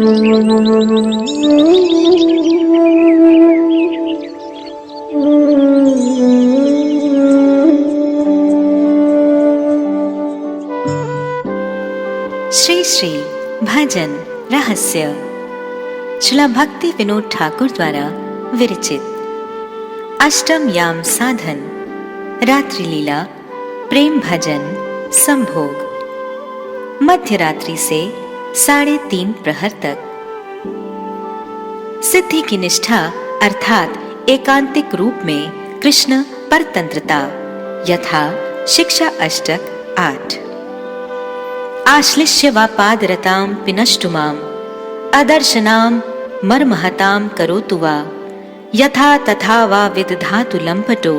श्री श्री भजन रहस्य श्रील भक्ति विनोद ठाकुर द्वारा विरचित अष्टम याम साधन रात्रि लीला प्रेम भजन संभोग मध्य रात्रि से 3:30 प्रहर तक। सिद्धि की निष्ठा अर्थात एकांतिक रूप में कृष्ण परतंत्रता यथा शिक्षा अष्टक 8। आश्लिष्य वा पादरतां पिनष्टुमाम अदर्शनाम मर्महतां करोतु वा यथा तथा वा विदधातु लंपटो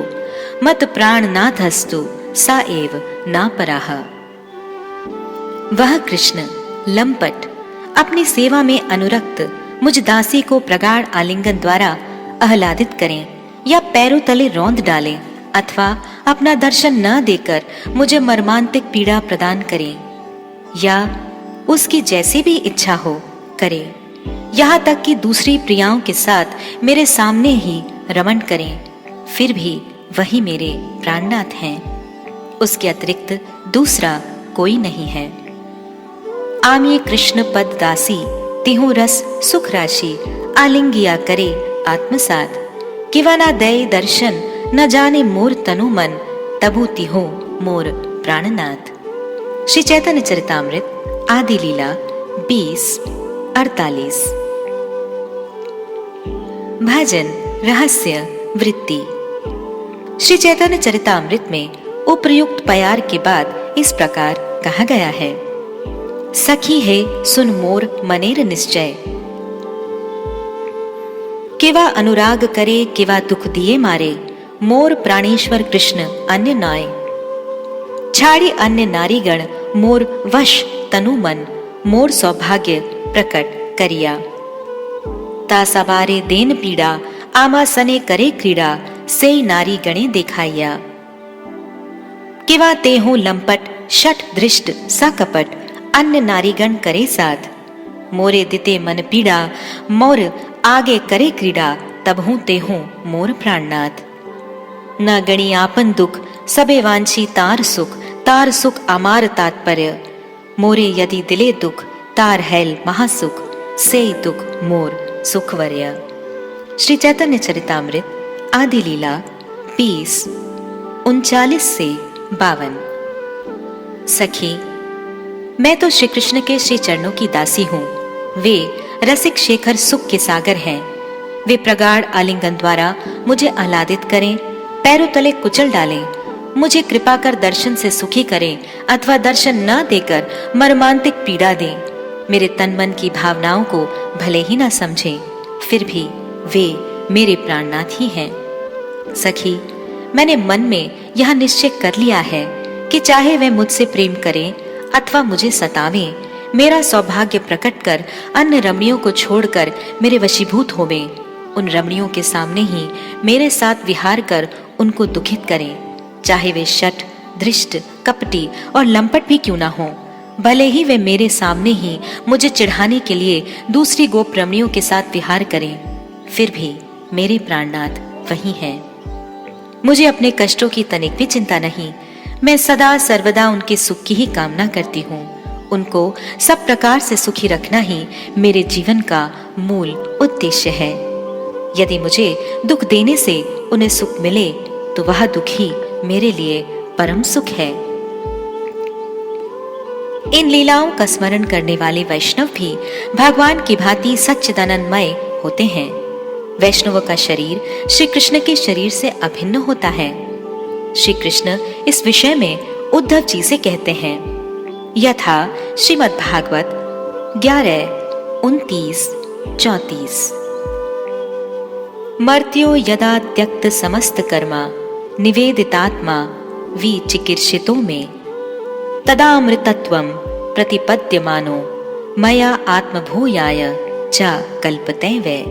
मत प्राणनाथस्तु सा एव नापराः। वह कृष्ण लंपट अपनी सेवा में अनुरक्त मुझ दासी को प्रगाढ़ आलिंगन द्वारा आह्लादित करें या पैरों तले रौंद डालें अथवा अपना दर्शन न देकर मुझे मर्मांतिक पीड़ा प्रदान करें या उसकी जैसी भी इच्छा हो करे, यहाँ तक कि दूसरी प्रियाओं के साथ मेरे सामने ही रमण करें, फिर भी वही मेरे प्राणनाथ हैं, उसके अतिरिक्त दूसरा कोई नहीं है। आमिये कृष्ण पद दासी तिहु रस सुख राशि आलिंगिया करे आत्मसात किवा ना दये दर्शन न जाने मोर तनु मन तबु तिहु मोर प्राणनाथ। श्री चैतन्य चरितामृत आदि लीला 20:48। भजन रहस्य वृत्ति। श्री चैतन्य चरितामृत में उपर्युक्त प्यार के बाद इस प्रकार कहा गया है। सखी है सुन मोर मनेर निश्चय केवा अनुराग करे केवा दुख दिए मारे मोर प्राणेश्वर कृष्ण अन्य नाय छाड़ी अन्य नारीगण मोर वश तनु मन मोर सौभाग्य प्रकट करिया ता सवारे देन पीड़ा आमा सने करे क्रीड़ा से नारी गणे देखाइया किवा तेहु लंपट शठ दृष्ट सकपट अन्य नारीगण करे साथ मोरे दिते मन पीड़ा मोर आगे करे क्रीड़ा तबहु तेहु मोर प्राणनाथ। न गणी आपन दुख सबे वांछी तार सुख अमार तात्पर्य मोरे यदि दिले दुख तार हैल महासुख से दुख मोर सुखवर्य। श्री चैतन्य चरितामृत आदि लीला 20:39 से 52। सखी, मैं तो श्री कृष्ण के श्री चरणों की दासी हूँ। वे रसिक शेखर सुख के सागर हैं। वे प्रगाढ़ आलिंगन द्वारा मुझे आह्लादित करें, पैरों तले कुचल डालें, मुझे कृपा कर दर्शन से सुखी करें अथवा दर्शन न देकर मर्मांतिक पीड़ा दें। मेरे तन मन की भावनाओं को भले ही न समझें, फिर भी वे मेरे प्राणनाथ ही हैं। सखी, मैंने मन में यह निश्चय कर लिया है कि चाहे वे मुझसे प्रेम करें अथवा मुझे सतावें, मेरा सौभाग्य प्रकट कर अन्य रमणियों को छोड़कर मेरे वशीभूत होवें। उन रमणियों के सामने ही मेरे साथ विहार कर उनको दुखित करें, चाहे वे शठ दृष्ट कपटी और लंपट भी क्यों ना हो। भले ही वे मेरे सामने ही मुझे चिढ़ाने के लिए दूसरी गोप रमणियों के साथ विहार करें, फिर भी मेरे प्राणनाथ वही हैं। मुझे अपने कष्टों की तनिक भी चिंता नहीं। मैं सदा सर्वदा उनके सुख की ही कामना करती हूँ। उनको सब प्रकार से सुखी रखना ही मेरे जीवन का मूल उद्देश्य है। यदि मुझे दुख देने से उन्हें सुख मिले तो वह दुख ही मेरे लिए परम सुख है। इन लीलाओं का स्मरण करने वाले वैष्णव भी भगवान की भांति सच्चिदानंदमय होते हैं। वैष्णव का शरीर श्री कृष्ण के शरीर से अभिन्न होता है। श्री कृष्ण इस विषय में उद्धव जी से कहते हैं, यथा श्रीमद् भागवत 11:29-34। मर्त्यो यदा त्यक्त समस्त कर्मा निवेदितात्मा विचिकीर्षितो में तदा अमृतत्वं प्रतिपद्यमानो मया आत्मभूयाय च कल्पते वै।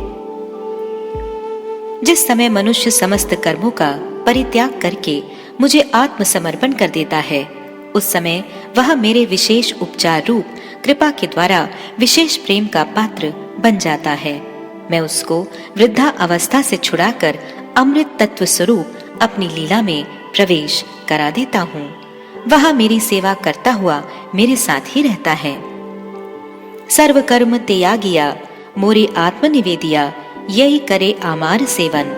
जिस समय मनुष्य समस्त कर्मों का परित्याग करके मुझे आत्मसमर्पण कर देता है, उस समय वह मेरे विशेष उपचार रूप कृपा के द्वारा विशेष प्रेम का पात्र बन जाता है। मैं उसको वृद्धा अवस्था से छुड़ाकर अमृत तत्व स्वरूप अपनी लीला में प्रवेश करा देता हूँ। वह मेरी सेवा करता हुआ मेरे साथ ही रहता है। सर्व कर्म त्यागिया मोरे आत्म निवेदिया, यही करे आमार सेवन,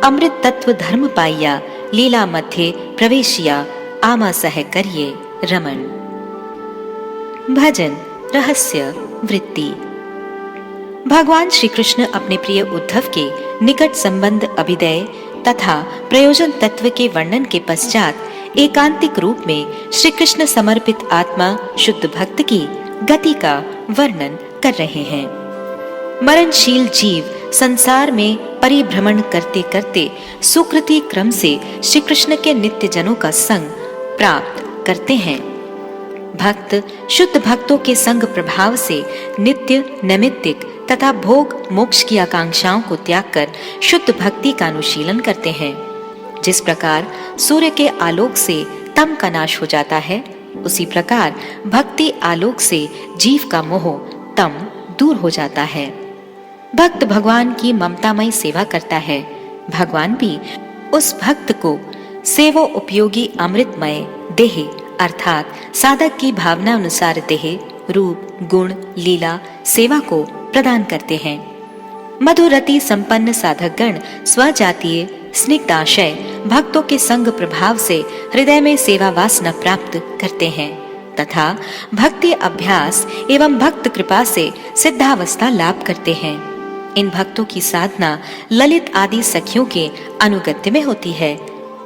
अमृत तत्व धर्म पाइया, लीला मध्य प्रवेशिया, आमा सह करिए रमन। भजन रहस्य वृत्ति। भगवान श्री कृष्ण अपने प्रिय उद्धव के निकट संबंध अभिदय तथा प्रयोजन तत्व के वर्णन के पश्चात एकांतिक रूप में श्री कृष्ण समर्पित आत्मा शुद्ध भक्त की गति का वर्णन कर रहे हैं। मरणशील जीव संसार में परिभ्रमण करते करते सुकृति क्रम से श्री कृष्ण के नित्य जनों का संग प्राप्त करते हैं। भक्त शुद्ध भक्तों के संग प्रभाव से नित्य नैमित्तिक तथा भोग मोक्ष की आकांक्षाओं को त्याग कर शुद्ध भक्ति का अनुशीलन करते हैं। जिस प्रकार सूर्य के आलोक से तम का नाश हो जाता है, उसी प्रकार भक्ति आलोक से जीव का मोह तम दूर हो जाता है। भक्त भगवान की ममतामयी सेवा करता है। भगवान भी उस भक्त को सेवो उपयोगी अमृतमय देह अर्थात साधक की भावना अनुसार देह, रूप, गुण, लीला, सेवा को प्रदान करते हैं। मधुरति संपन्न साधकगण स्वजातीय स्निग्धाशय भक्तों के संग प्रभाव से हृदय में सेवा वासना प्राप्त करते हैं तथा भक्ति अभ्यास एवं भक्त कृपा से सिद्धावस्था लाभ करते हैं। इन भक्तों की साधना ललित आदि सखियों के अनुगत्य में होती है।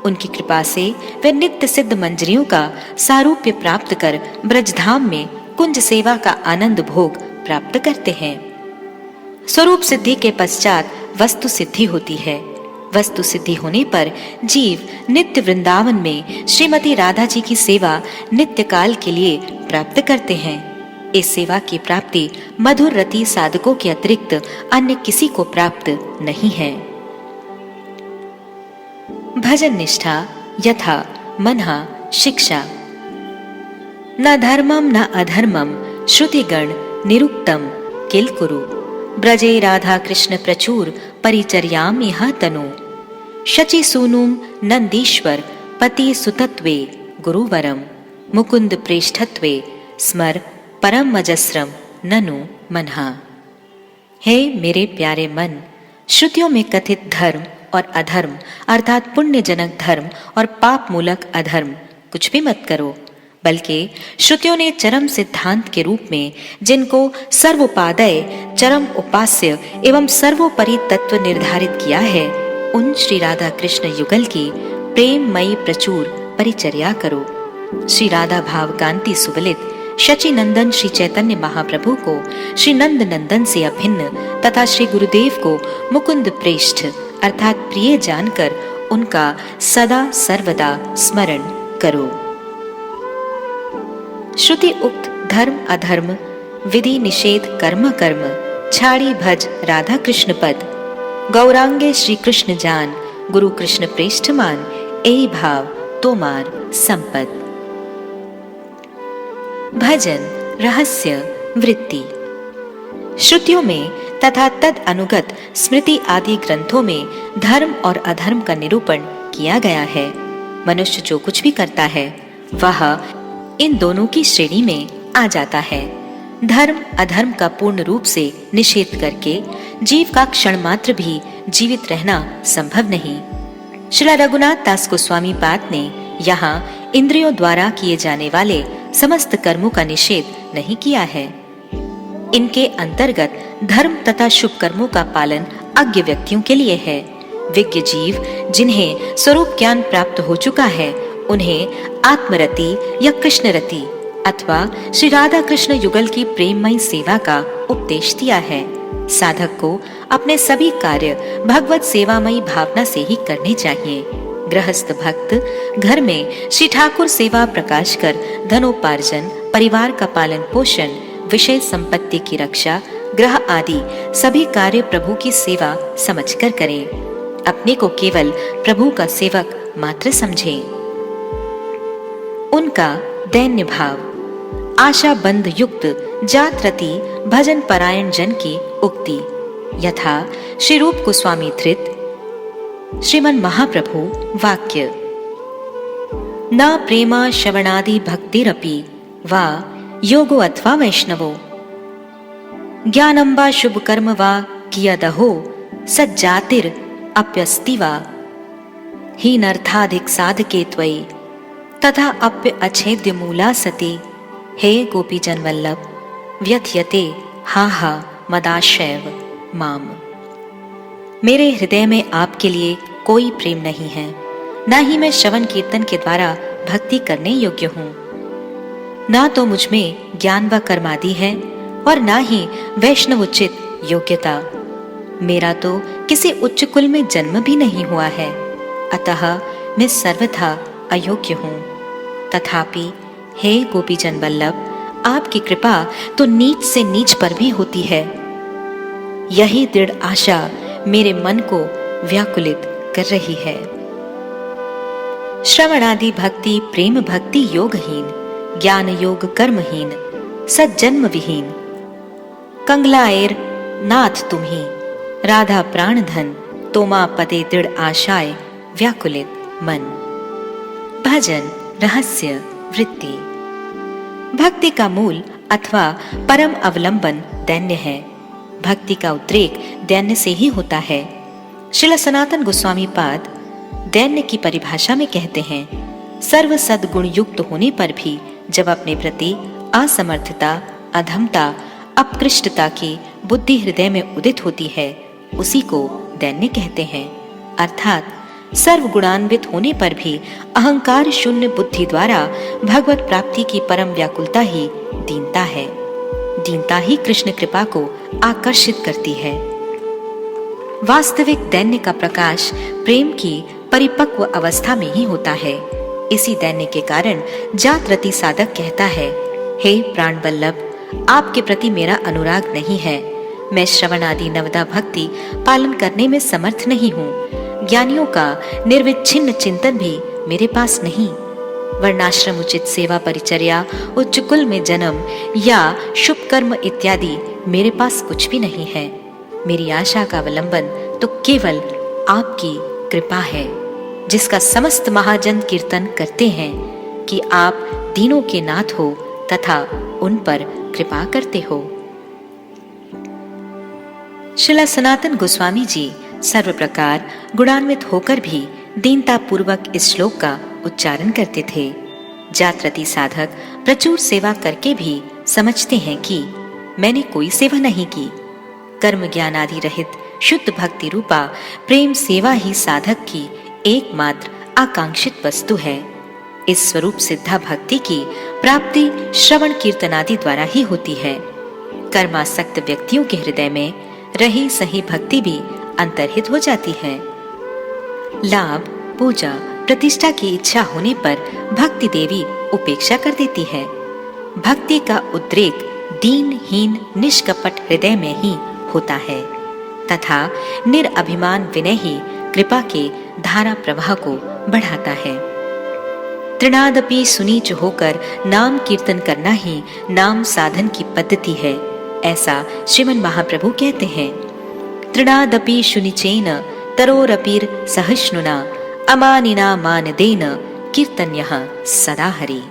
उनकी कृपा से वे नित्य सिद्ध मंजरियों का सारूप्य प्राप्त कर ब्रजधाम में कुंज सेवा का आनंद भोग प्राप्त करते हैं। स्वरूप सिद्धि के पश्चात वस्तु सिद्धि होती है। वस्तु सिद्धि होने पर जीव नित्य वृंदावन में श्रीमती राधा जी की सेवा नित्य काल के लिए प्राप्त करते हैं। इस सेवा की प्राप्ति मधुर रति साधकों के अतिरिक्त अन्य किसी को प्राप्त नहीं है। भजन निष्ठा यथा मनहा शिक्षा। न धर्मम न अधर्मम श्रुतिगण निरुक्तम किल कुरु, ब्रजे राधा कृष्ण प्रचुर परिचर्याम इह तनु, शचि सूनुम नंदीश्वर पति सुतत्वे गुरुवरम, मुकुंद प्रेष्ठत्वे स्मर परम अजस्रम ननु मनहा। हे मेरे प्यारे मन, श्रुतियों में कथित धर्म और अधर्म अर्थात पुण्यजनक धर्म और पाप मूलक अधर्म कुछ भी मत करो, बल्कि श्रुतियों ने चरम सिद्धांत के रूप में जिनको सर्वोपादय चरम उपास्य एवं सर्वोपरि तत्व निर्धारित किया है, उन श्री राधा कृष्ण युगल की प्रेममयी प्रचुर परिचर्या करो। श्री राधा भाव कांति सुबलित शचि नंदन श्री चैतन्य महाप्रभु को श्री नंद नंदन से अभिन्न तथा श्री गुरुदेव को मुकुंद प्रेष्ठ अर्थात प्रिय जानकर उनका सदा सर्वदा स्मरण करो। श्रुति उक्त धर्म अधर्म विधि निषेध कर्म कर्म छाड़ी भज राधा कृष्ण पद, गौरांगे श्री कृष्ण जान गुरु कृष्ण प्रेष्ठ मान, एई भाव तोमार संपद। भजन रहस्य वृत्ति। श्रुतियों में तथा तद अनुगत स्मृति आदि ग्रंथों में धर्म और अधर्म का निरूपण किया गया है। मनुष्य जो कुछ भी करता है वह इन दोनों की श्रेणी में आ जाता है। धर्म अधर्म का पूर्ण रूप से निषेध करके जीव का क्षण मात्र भी जीवित रहना संभव नहीं। श्री रघुनाथ दास गोस्वामी पाद ने यहाँ इंद्रियों द्वारा किए जाने वाले समस्त कर्मों का निषेध नहीं किया है। इनके अंतर्गत धर्म तथा शुभ कर्मों का पालन अज्ञ व्यक्तियों के लिए है। विज्ञ जीव जिन्हें स्वरूप ज्ञान प्राप्त हो चुका है, उन्हें आत्मरति या कृष्णरति अथवा श्री राधा कृष्ण युगल की प्रेममयी सेवा का उपदेश दिया है। साधक को अपने सभी कार्य भगवत सेवामयी भावना से ही करने चाहिए। गृहस्थ भक्त घर में श्री ठाकुर सेवा प्रकाश कर धनोपार्जन, परिवार का पालन पोषण, विषय संपत्ति की रक्षा, ग्रह आदि सभी कार्य प्रभु की सेवा समझकर करें। अपने को केवल प्रभु का सेवक मात्र समझें। उनका दैन्य भाव। आशा बंध युक्त जातरति भजन परायण जन की उक्ति, यथा श्री रूप गोस्वामी धृत श्रीमन महाप्रभु वाक्य, न प्रेमा श्रवणादि भक्तिरपि वा योगो अथवा वैष्णवो, ज्ञानं वा शुभ कर्म वा कियदहो सज्जातिर अप्यस्ति वा, हीनर्थाधिक साधके त्वयि तथा अप्य अच्छेद्य मूला सती, हे गोपी जन वल्लभ व्यथयते हा हा मदाशैव माम। मेरे हृदय में आपके लिए कोई प्रेम नहीं है, न ही मैं श्रवण कीर्तन के द्वारा भक्ति करने योग्य हूँ। ना तो मुझ में ज्ञान व कर्मादि है और ना ही वैष्णव उचित योग्यता। मेरा तो किसी उच्च कुल में जन्म भी नहीं हुआ है, अतः मैं सर्वथा अयोग्य हूँ। तथापि हे गोपीजन वल्लभ, आपकी कृपा तो नीच से नीच पर भी होती है। यही दृढ़ आशा मेरे मन को व्याकुलित कर रही है। श्रवणादि भक्ति प्रेम भक्ति योगहीन, ज्ञान योग कर्महीन, सज्जन्म विहीन, कंगलाएर नाथ तुम्ही, राधा प्राण धन, तोमा पते दृढ़ आशाय व्याकुलित मन। भजन रहस्य वृत्ति। भक्ति का मूल अथवा परम अवलंबन दैन्य है। भक्ति का उद्रेक दैन्य से ही होता है। श्रील सनातन गोस्वामी पाद दैन्य की परिभाषा में कहते हैं, सर्व सद्गुण युक्त होने पर भी जब अपने प्रति असमर्थता, अधमता, अपकृष्टता की बुद्धि हृदय में उदित होती है, उसी को दैन्य कहते हैं। अर्थात सर्व गुणान्वित होने पर भी अहंकार शून्य बुद्धि द्वारा भगवत प्राप्ति की परम व्याकुलता ही दीनता है। दीनता ही कृष्ण कृपा को आकर्षित करती है। वास्तविक दैन्य का प्रकाश प्रेम की परिपक्व अवस्था में ही होता है। इसी दैन्य के कारण जातरति साधक कहता है, हे प्राण वल्लभ, आपके प्रति मेरा अनुराग नहीं है। मैं श्रवण आदि नवदा भक्ति पालन करने में समर्थ नहीं हूँ। ज्ञानियों का निर्विच्छिन्न चिंतन भी मेरे पास नहीं। वर्णाश्रम उचित सेवा परिचर्या, उच्च कुल में जन्म या शुभ कर्म इत्यादि मेरे पास कुछ भी नहीं है। मेरी आशा का अवलंबन तो केवल आपकी कृपा है, जिसका समस्त महाजन कीर्तन करते हैं कि आप दीनों के नाथ हो तथा उन पर कृपा करते हो। श्रील सनातन गोस्वामी जी सर्व प्रकार गुणान्वित होकर भी दीनता पूर्वक इस श्लोक का उच्चारण करते थे। जातरति साधक प्रचुर सेवा करके भी समझते हैं कि मैंने कोई सेवा नहीं की। कर्म ज्ञान आदि रहित शुद्ध भक्ति रूपा प्रेम सेवा ही साधक की एकमात्र आकांक्षित वस्तु है। इस स्वरूप सिद्धा भक्ति की प्राप्ति श्रवण कीर्तन आदि द्वारा ही होती है। कर्मासक्त व्यक्तियों के हृदय में रही सही भक्ति भी अंतर्हित हो जाती है। लाभ, पूजा, प्रतिष्ठा की इच्छा होने पर भक्ति देवी उपेक्षा कर देती है। भक्ति का उद्रेक दीनहीन निष्कपट हृदय में ही होता है तथा निरअभिमान विनय ही कृपा के धारा प्रवाह को बढ़ाता है। तृणादपि सुनीच होकर नाम कीर्तन करना ही नाम साधन की पद्धति है, ऐसा श्रीमन महाप्रभु कहते हैं। तृणादपि शुनिचेन तरोरपीर सहिष्णुना, अमानिना मानदेन कीर्तन्यः सदा हरि।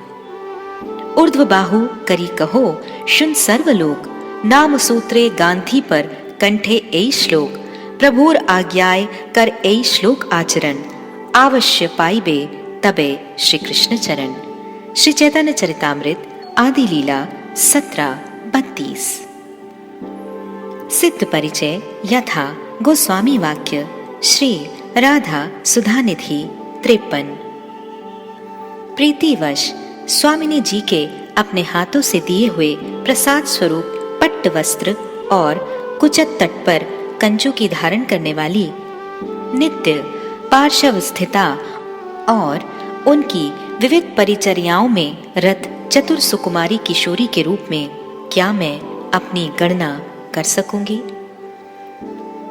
ऊर्ध्व बाहु करी कहो शुन सर्वलोक, नाम सूत्रे गांधी पर कंठे ऐ श्लोक, प्रभुर आज्ञाय कर ऐ श्लोक आचरण, अवश्य पाइबे तबे श्री कृष्ण चरण। श्री चैतन्य चरितामृत आदि लीला 17:32। सिद्ध परिचय यथा गोस्वामी वाक्य श्री राधा सुधानिधि 53। प्रीतिवश स्वामिनी जी के अपने हाथों से दिए हुए प्रसाद स्वरूप पट्ट वस्त्र और कुचत तट पर कंजू की धारण करने वाली नित्य पार्श्व स्थिता और उनकी विविध परिचर्याओं में रत चतुर सुकुमारी किशोरी के रूप में क्या मैं अपनी गणना कर सकूंगी?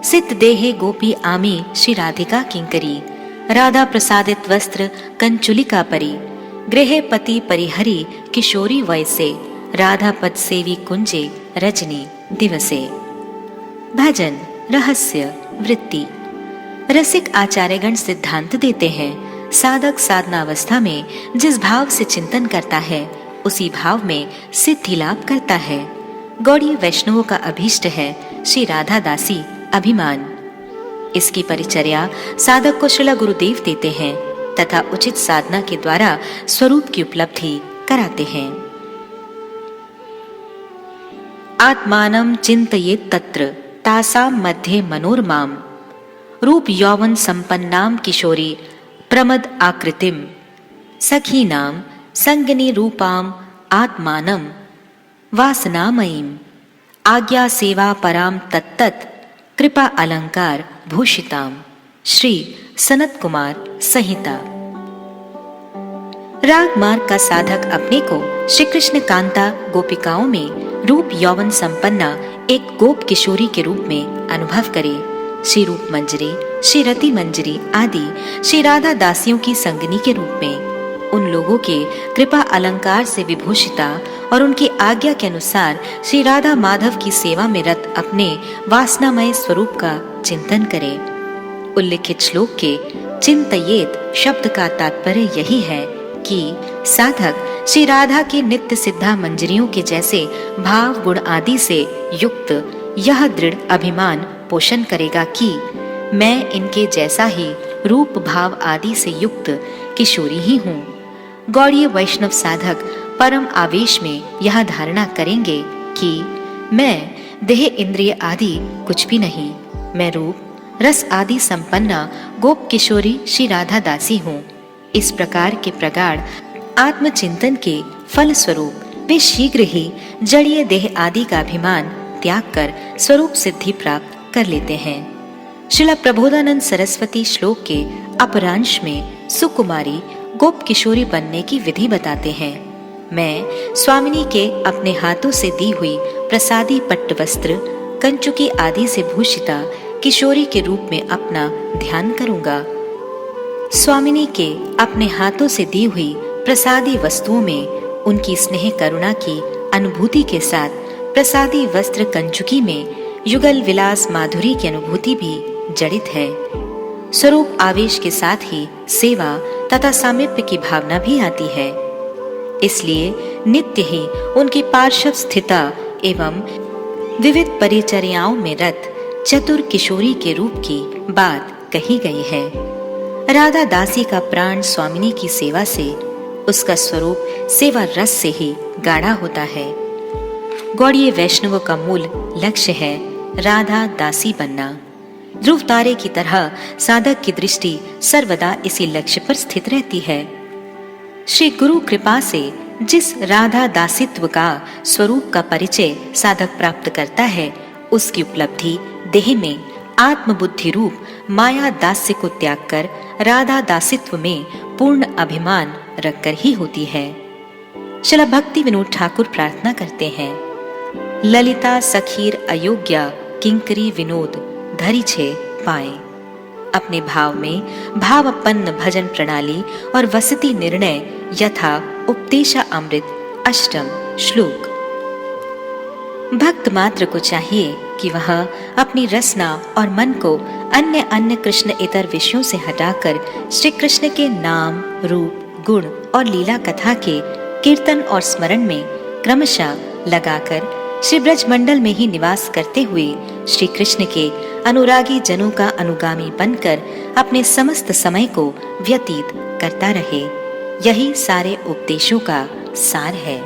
सिद्ध देहे गोपी आमी श्री राधिका किंकरी, राधा प्रसादित वस्त्र कंचुलिका परी, गृहे पति परिहरी किशोरी वैसे, राधा पद सेवी कुंजे रजनी दिवसे। भजन रहस्य वृत्ति। रसिक आचार्यगण सिद्धांत देते हैं, साधक साधनावस्था में जिस भाव से चिंतन करता है उसी भाव में सिद्धि लाभ करता है। गौड़ीय वैष्णवों का अभीष्ट है श्री राधा दासी अभिमान। इसकी परिचर्या साधक को श्रील गुरुदेव देते हैं तथा उचित साधना के द्वारा स्वरूप की उपलब्धि कराते हैं। आत्मानं चिन्तयेत् तत्र तासाम मध्ये मनोरमाम, रूप यौवन संपन्नाम किशोरी प्रमद आकृतिम, सखीनाम संगनी रूपाम आत्मानं वासनामयीम, आज्ञा सेवा पराम तत्तत् कृपा अलंकार भूषिताम। श्री सनत कुमार संहिता। राग मार्ग का साधक अपने को श्री कृष्ण कांता गोपिकाओं में रूप यौवन संपन्ना एक गोप किशोरी के रूप में अनुभव करे। श्री रूप मंजरी, श्री रति मंजरी आदि श्री राधा दासियों की संगनी के रूप में उन लोगों के कृपा अलंकार से विभूषिता और उनकी आज्ञा के अनुसार श्री राधा माधव की सेवा में रत अपने वासनामय स्वरूप का चिंतन करे। उल्लिखित श्लोक के चिंतयेत शब्द का तात्पर्य यही है कि साधक श्री राधा की नित्य सिद्धा मंजरियों के जैसे भाव गुण आदि से युक्त यह दृढ़ अभिमान पोषण करेगा कि मैं इनके जैसा ही रूप भाव आदि से युक्त किशोरी ही हूँ। गौड़ीय वैष्णव साधक परम आवेश में यह धारणा करेंगे कि मैं देह इंद्रिय आदि कुछ भी नहीं, मैं रूप रस आदि संपन्ना गोप किशोरी श्री राधा दासी हूँ। इस प्रकार के प्रगाढ़ आत्मचिंतन के फल स्वरूप वे शीघ्र ही जड़ीय देह आदि का अभिमान त्याग कर स्वरूप सिद्धि प्राप्त कर लेते हैं। श्रील प्रबोधानंद सरस्वती श्लोक के अपरांश में सुकुमारी गोप किशोरी बनने की विधि बताते हैं। मैं स्वामिनी के अपने हाथों से दी हुई प्रसादी पट्ट वस्त्र कंचुकी आदि से भूषिता किशोरी के रूप में अपना ध्यान करूंगा। स्वामिनी के अपने हाथों से दी हुई प्रसादी वस्तुओं में उनकी स्नेह करुणा की अनुभूति के साथ प्रसादी वस्त्र कंचुकी में युगल विलास माधुरी की अनुभूति भी जड़ित है। स्वरूप आवेश के साथ ही सेवा तथा सामीप्य की भावना भी आती है। इसलिए नित्य ही उनकी पार्श्व स्थिता एवं विविध परिचर्याओं में रत चतुर किशोरी के रूप की बात कही गई है। राधा दासी का प्राण स्वामिनी की सेवा से, उसका स्वरूप सेवा रस से ही गाढ़ा होता है। गौड़ीय वैष्णवों का मूल लक्ष्य है राधा दासी बनना। ध्रुव तारे की तरह साधक की दृष्टि सर्वदा इसी लक्ष्य पर स्थित रहती है। श्री गुरु कृपा से जिस राधा दासित्व का स्वरूप का परिचय साधक प्राप्त करता है, उसकी उपलब्धि देह में आत्मबुद्धि रूप माया दास्य को त्याग कर राधा दासित्व में पूर्ण अभिमान रखकर ही होती है। श्रील भक्ति विनोद ठाकुर प्रार्थना करते हैं, ललिता सखीर अयोग्या किंकरी विनोद धरी छे पाए। अपने भाव में भावपन्न भजन प्रणाली और वसति निर्णय यथा उपदेशा अमृत अष्टम श्लोक। भक्त मात्र को चाहिए कि वह अपनी रसना और मन को अन्य अन्य कृष्ण इतर विषयों से हटाकर श्री कृष्ण के नाम रूप गुण और लीला कथा के कीर्तन और स्मरण में क्रमशः लगाकर श्री ब्रज मंडल में ही निवास करते हुए श्री कृष्ण के अनुरागी जनों का अनुगामी बनकर अपने समस्त समय को व्यतीत करता रहे। यही सारे उपदेशों का सार है।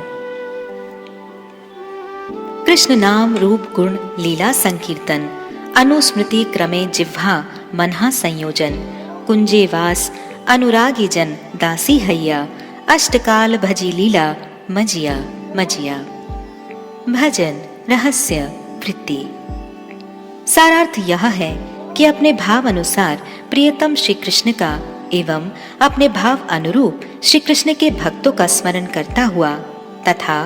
कृष्ण नाम रूप गुण लीला संकीर्तन अनुस्मृति क्रमे जिह्वा मनहा संयोजन कुंजे वास अनुरागी जन दासी हैया अष्टकाल भजी लीला मजिया मजिया। भजन रहस्य वृत्ति। सारार्थ यह है कि अपने भाव अनुसार प्रियतम श्री कृष्ण का एवं अपने भाव अनुरूप श्री कृष्ण के भक्तों का स्मरण करता हुआ तथा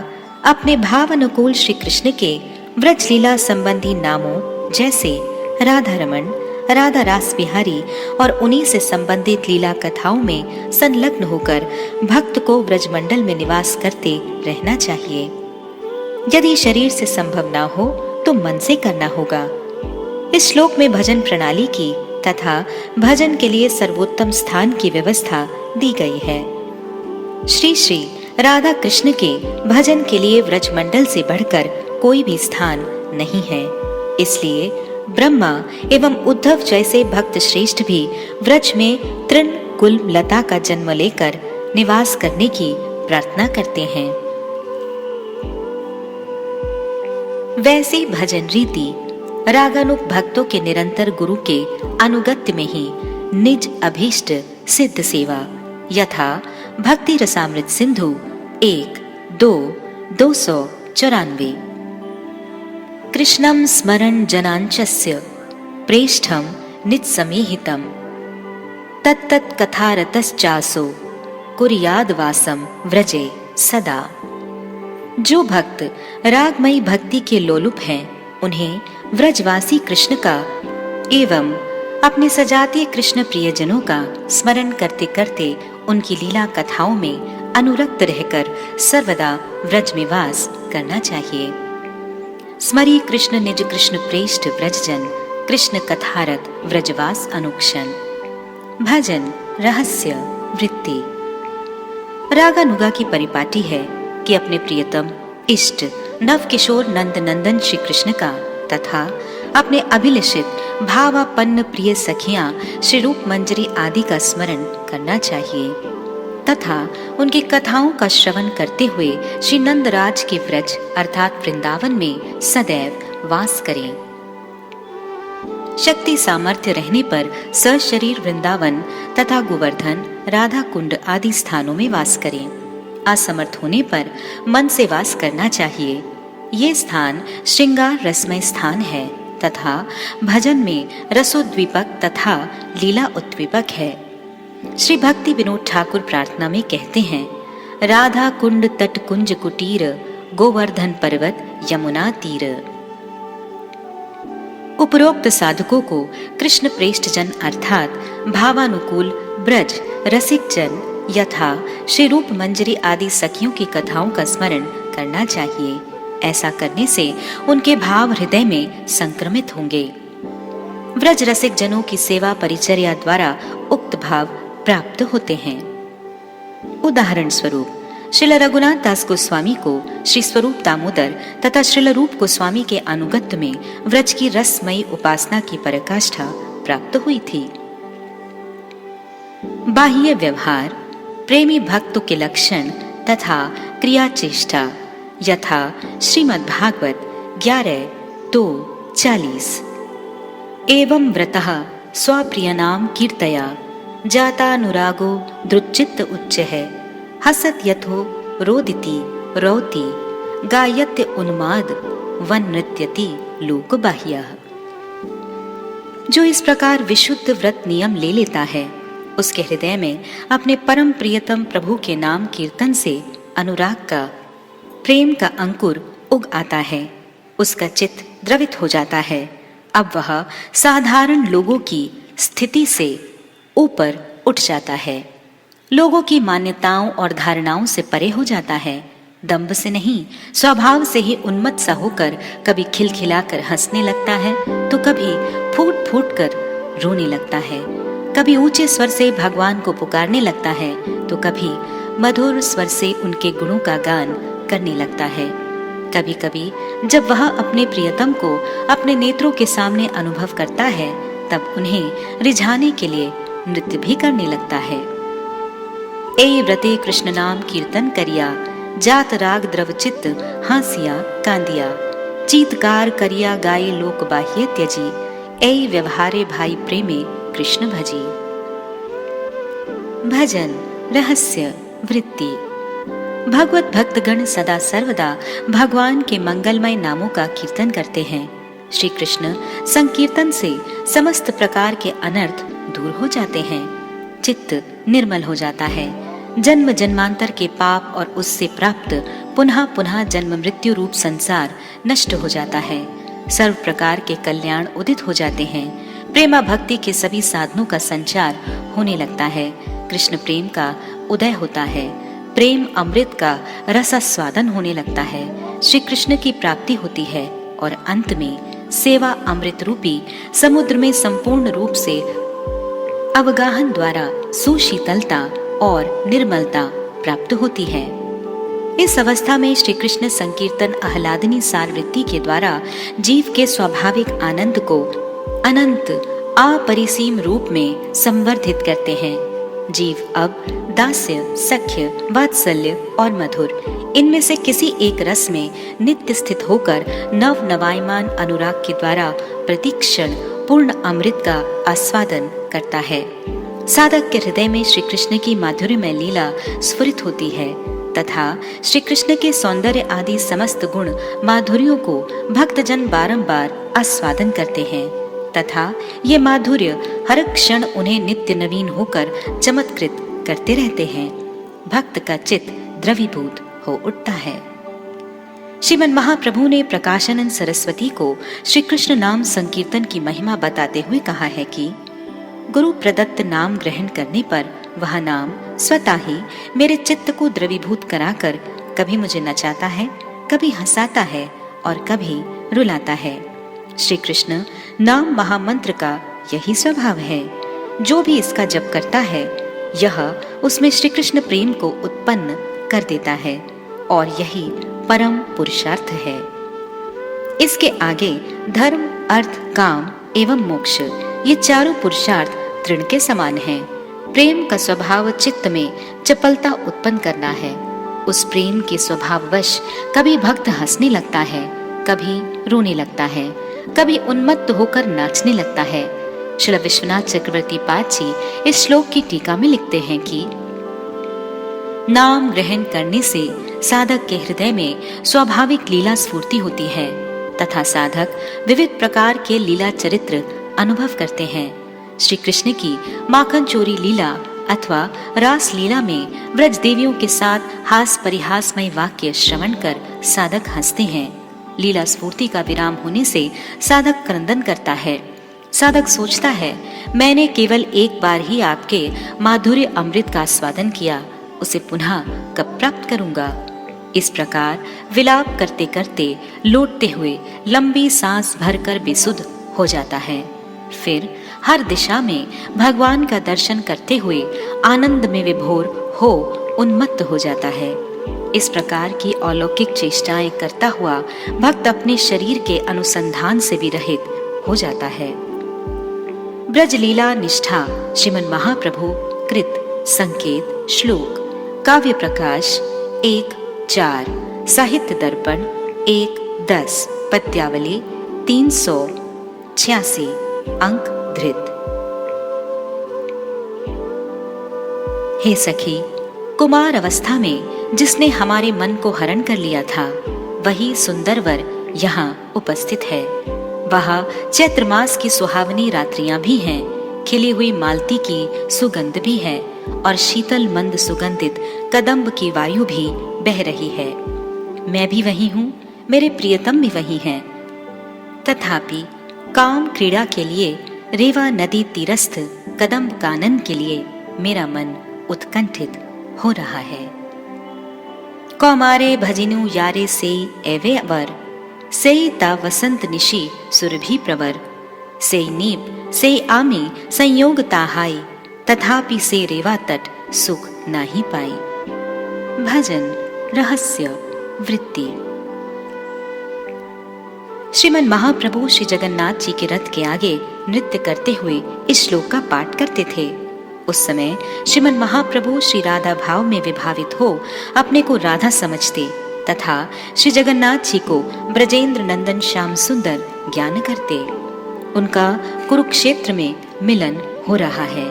अपने भाव अनुकूल श्री कृष्ण के व्रज लीला संबंधी नामों जैसे राधा रमण, राधा रास बिहारी और उन्हीं से संबंधित लीला कथाओं में संलग्न होकर भक्त को ब्रजमंडल में निवास करते रहना चाहिए। यदि शरीर से संभव ना हो तो मन से करना होगा। इस श्लोक में भजन प्रणाली की तथा भजन के लिए सर्वोत्तम स्थान की व्यवस्था दी गई है। श्री श्री राधा कृष्ण के भजन के लिए व्रज मंडल से बढ़कर कोई भी स्थान नहीं है। इसलिए ब्रह्मा एवं उद्धव जैसे भक्त श्रेष्ठ भी व्रज में तृण कुल लता का जन्म लेकर निवास करने की प्रार्थना करते हैं। वैसी भजन रीति रागानुग भक्तों के निरंतर गुरु के अनुगत्य में ही निज अभीष्ट सिद्ध सेवा यथा भक्ति रसामृत सिंधु 1-2-294 कृष्णं स्मरण जनांचस्य प्रेष्ठं नित्समेहितं तत्तत् कथारतश्चासो कुर्याद् वासं व्रजे सदा। जो भक्त रागमयी भक्ति के लोलुप हैं, उन्हें व्रजवासी कृष्ण का एवं अपने सजातीय कृष्ण प्रियजनों का स्मरण करते करते उनकी लीला कथाओं में अनुरक्त रहकर सर्वदा व्रज में वास करना चाहिए। स्मरी कृष्ण निज कृष्ण प्रेष्ठ व्रजजन कृष्ण कथारत व्रजवास अनुक्षण। भजन रहस्य वृत्ति। रागानुगा की परिपाटी है कि अपने प्रियतम इष्ट नव किशोर नंद नंदन श्री कृष्ण का तथा अपने अभिलषित भावापन्न प्रिय सखियां श्री रूप मंजरी आदि का स्मरण करना चाहिए तथा उनकी कथाओं का श्रवण करते हुए श्री नंदराज के व्रज अर्थात वृंदावन में सदैव वास करें। शक्ति सामर्थ्य रहने पर सशरीर वृंदावन तथा गोवर्धन राधा कुंड आदि स्थानों में वास करें। असमर्थ होने पर मन से वास करना चाहिए। ये स्थान श्रृंगार रसमय स्थान है तथा भजन में रसोद्दीपक तथा लीला उद्दीपक है। श्री भक्ति विनोद ठाकुर प्रार्थना में कहते हैं, राधा कुंड तट कुंज कुटीर गोवर्धन पर्वत यमुना तीर। उपरोक्त साधकों को कृष्ण प्रेष्ठ जन अर्थात भावानुकूल ब्रज रसिक जन यथा श्री रूप मंजरी आदि सखियों की कथाओं का स्मरण करना चाहिए। ऐसा करने से उनके भाव हृदय में संक्रमित होंगे। व्रज रसिक जनों की सेवा परिचर्या द्वारा उक्त भाव प्राप्त होते हैं। उदाहरण स्वरूप श्रील रघुनाथ दास गोस्वामी को श्री स्वरूप दामोदर तथा श्रील रूप गोस्वामी के अनुगत्य में व्रज की रसमयी उपासना की पराकाष्ठा प्राप्त हुई थी। बाह्य व्यवहार प्रेमी भक्तों के लक्षण तथा क्रिया चेष्टा यथा श्रीमद् भागवत 11:2-40 एवं व्रतः स्वप्रियनाम कीर्तया जातानुरागो द्रुचित्त उच्च है हसत यथो रोदिति रौति गायत्य उन्माद वन नृत्यति लोक बाह्य। जो इस प्रकार विशुद्ध व्रत नियम ले लेता है, उसके हृदय में अपने परम प्रियतम प्रभु के नाम कीर्तन से अनुराग का प्रेम का अंकुर उग आता है। उसका चित्त द्रवित हो जाता है। अब वह साधारण लोगों की स्थिति से ऊपर उठ जाता है। लोगों की मान्यताओं और धारणाओं से परे हो जाता है। दंभ से नहीं, स्वभाव से ही उन्मत्त सा होकर कभी खिलखिलाकर हंसने लगता है तो कभी फूट फूट कर रोने लगता है। कभी ऊंचे स्वर से भगवान को पुकारने लगता है तो कभी मधुर स्वर से उनके गुणों का गान करने लगता है। कभी कभी जब वह अपने प्रियतम को अपने नेत्रों के सामने अनुभव करता है, तब उन्हें रिझाने के लिए नृत्य भी करने लगता है। ए व्रते कृष्ण नाम कीर्तन करिया जात राग द्रव चित्त हासिया कांदिया चीतकार करिया गाये लोक बाह्य त्यजी ए व्यवहारे भाई प्रेमे कृष्ण भजी। भजन रहस्य वृत्ति। भगवत भक्तगण सदा सर्वदा भगवान के मंगलमय नामों का कीर्तन करते हैं। श्री कृष्ण संकीर्तन से समस्त प्रकार के अनर्थ दूर हो जाते हैं। चित्त निर्मल हो जाता है। जन्म जन्मांतर के पाप और उससे प्राप्त पुनः पुनः जन्म मृत्यु रूप संसार नष्ट हो जाता है। सर्व प्रकार के कल्याण उदित हो जाते हैं। प्रेमा भक्ति के सभी साधनों का संचार होने लगता है। कृष्ण प्रेम का उदय होता है। प्रेम अमृत का रसास्वादन होने लगता है। श्री कृष्ण की प्राप्ति होती है और अंत में सेवा अमृत रूपी समुद्र में संपूर्ण रूप से अवगाहन द्वारा सुशीतलता और निर्मलता प्राप्त होती है। इस अवस्था में श्री कृष्ण संकीर्तन आह्लादनी सार वृत्ति के द्वारा जीव के स्वाभाविक आनंद को अनंत अपरिसीम रूप में संवर्धित करते हैं। जीव अब दास्य, सख्य, वात्सल्य और मधुर इनमें से किसी एक रस में नित्य स्थित होकर नव नवायमान अनुराग के द्वारा प्रतिक्षण पूर्ण अमृत का आस्वादन करता है। साधक के हृदय में श्री कृष्ण की माधुर्यमय लीला स्फुरित होती है तथा श्री कृष्ण के सौंदर्य आदि समस्त गुण माधुर्यों को भक्तजन बारंबार आस्वादन करते हैं तथा ये माधुर्य हर क्षण उन्हें नित्य नवीन होकर चमत्कृत करते रहते हैं। भक्त का चित्त द्रवीभूत हो उठता है। श्रीमन महाप्रभु ने प्रकाशानंद सरस्वती को श्री कृष्ण नाम संकीर्तन की महिमा बताते हुए कहा है कि गुरु प्रदत्त नाम ग्रहण करने पर वह नाम स्वतः ही मेरे चित्त को द्रवीभूत कराकर कभी मुझे नचाता है, कभी हंसाता है और कभी रुलाता है। श्री कृष्ण नाम महामंत्र का यही स्वभाव है। जो भी इसका जप करता है यह उसमें श्री कृष्ण प्रेम को उत्पन्न कर देता है और यही परम पुरुषार्थ है। इसके आगे धर्म, अर्थ, काम एवं मोक्ष ये चारों पुरुषार्थ तृण के समान हैं। प्रेम का स्वभाव चित्त में चपलता उत्पन्न करना है। उस प्रेम के स्वभाववश कभी भक्त हंसने लगता है, कभी रोने लगता है, कभी उन्मत्त होकर नाचने लगता है। श्री विश्वनाथ चक्रवर्ती पाद जी इस श्लोक की टीका में लिखते हैं कि नाम ग्रहण करने से साधक के हृदय में स्वाभाविक लीला स्फूर्ति होती है तथा साधक विविध प्रकार के लीला चरित्र अनुभव करते हैं। श्री कृष्ण की माखन चोरी लीला अथवा रास लीला में व्रज देवियों के साथ हास परिहासमय वाक्य श्रवण कर साधक हंसते हैं। लीला स्फूर्ति का विराम होने से साधक क्रंदन करता है। साधक सोचता है, मैंने केवल एक बार ही आपके माधुर्य अमृत का आस्वादन किया, उसे पुनः कब प्राप्त करूंगा। इस प्रकार विलाप करते करते लौटते हुए लंबी सांस भरकर बेसुध हो जाता है। फिर हर दिशा में भगवान का दर्शन करते हुए आनंद में विभोर हो उन्मत्त हो जाता है। इस प्रकार की अलौकिक चेष्टाएं करता हुआ भक्त अपने शरीर के अनुसंधान से भी रहित हो जाता है। ब्रज लीला निष्ठा श्रीमन महाप्रभु कृत संकेत श्लोक काव्य प्रकाश 1:4 साहित्य दर्पण 1:10 पद्यावली 386 अंक धृत। हे सखी, कुमार अवस्था में जिसने हमारे मन को हरण कर लिया था वही सुंदर वर यहाँ उपस्थित है। वहाँ चैत्र मास की सुहावनी रात्रियां भी हैं, खिली हुई मालती की सुगंध भी है और शीतल मंद सुगंधित कदम्ब की वायु भी बह रही है। मैं भी वही हूँ, मेरे प्रियतम भी वही हैं। तथापि काम क्रीड़ा के लिए रेवा नदी तीरस्थ कदम्ब कानन के लिए मेरा मन उत्कंठित हो रहा है। कौमारे भजिनु यारे से एवे वर से ता वसंत निशि सुरभि प्रवर से नीप से आमी संयोग ताहाई तथापि से रेवा तट सुख नाही पाई। भजन रहस्य वृत्ति। श्रीमन महाप्रभु श्री जगन्नाथ जी के रथ के आगे नृत्य करते हुए इस श्लोक का पाठ करते थे। उस समय श्रीमन महाप्रभु श्री राधा भाव में विभावित हो अपने को राधा समझते तथा श्री जगन्नाथ जी को ब्रजेंद्र नंदन श्याम सुंदर ज्ञान करते। उनका कुरुक्षेत्र में मिलन हो रहा है,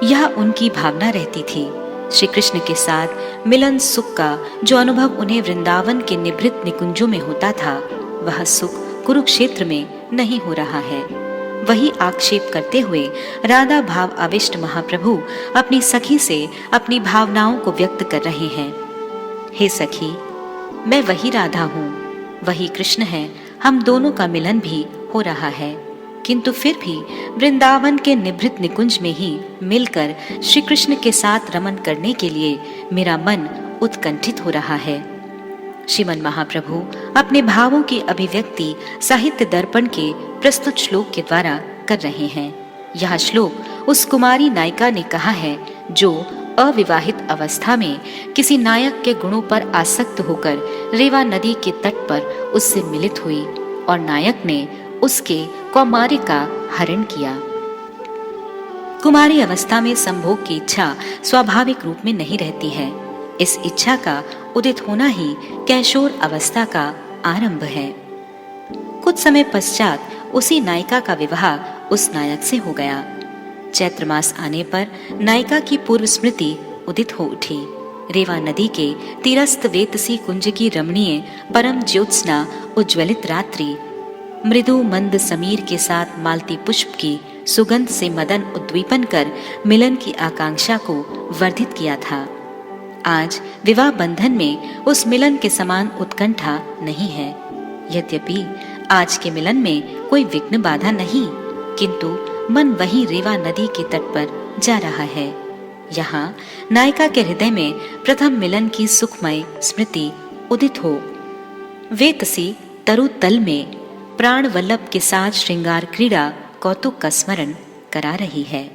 यह उनकी भावना रहती थी। श्री कृष्ण के साथ मिलन सुख का जो अनुभव उन्हें वृंदावन के निभृत निकुंजों में होता था, वह सुख कुरुक्षेत्र में नहीं हो रहा है। वही आक्षेप करते हुए राधा भाव आविष्ट महाप्रभु अपनी सखी से अपनी भावनाओं को व्यक्त कर रहे हैं। हे सखी, मैं वही राधा हूँ, वही कृष्ण है, हम दोनों का मिलन भी हो रहा है, किंतु फिर भी वृंदावन के निभृत निकुंज में ही मिलकर श्री कृष्ण के साथ रमन करने के लिए मेरा मन उत्कंठित हो रहा है। श्रीमन महाप्रभु अपने भावों की अभिव्यक्ति साहित्य दर्पण के प्रस्तुत श्लोक के द्वारा कर रहे हैं। यह श्लोक उस कुमारी नायिका ने कहा है जो अविवाहित अवस्था में किसी नायक के गुणों पर आसक्त होकर रेवा नदी के तट पर उससे मिलित हुई और नायक ने उसके कौमार्य का हरण किया। कुमारी अवस्था में संभोग की इच्छा स्वाभाविक रूप में नहीं रहती है। इस इच्छा का उदित होना ही कैशोर अवस्था का आरंभ है। कुछ समय पश्चात उसी नायिका का विवाह उस नायक से हो गया। चैत्र मास आने पर नायिका की पूर्व स्मृति उदित हो उठी। रेवा नदी के तीरस्थ वेतसी कुंज की रमणीय परम ज्योत्सना उज्ज्वलित रात्रि, मृदु मंद समीर के साथ मालती पुष्प की सुगंध से मदन उद्दीपन कर मिलन की आकांक्षा को वर्धित किया था। आज विवाह बंधन में उस मिलन के समान उत्कंठा नहीं है। यद्यपि आज के मिलन में कोई विघ्न बाधा नहीं, किंतु मन वही रेवा नदी के तट पर जा रहा है। यहाँ नायिका के हृदय में प्रथम मिलन की सुखमय स्मृति उदित हो वेतसी तरु तल में प्राण वल्लभ के साथ श्रृंगार क्रीड़ा कौतुक का स्मरण करा रही है।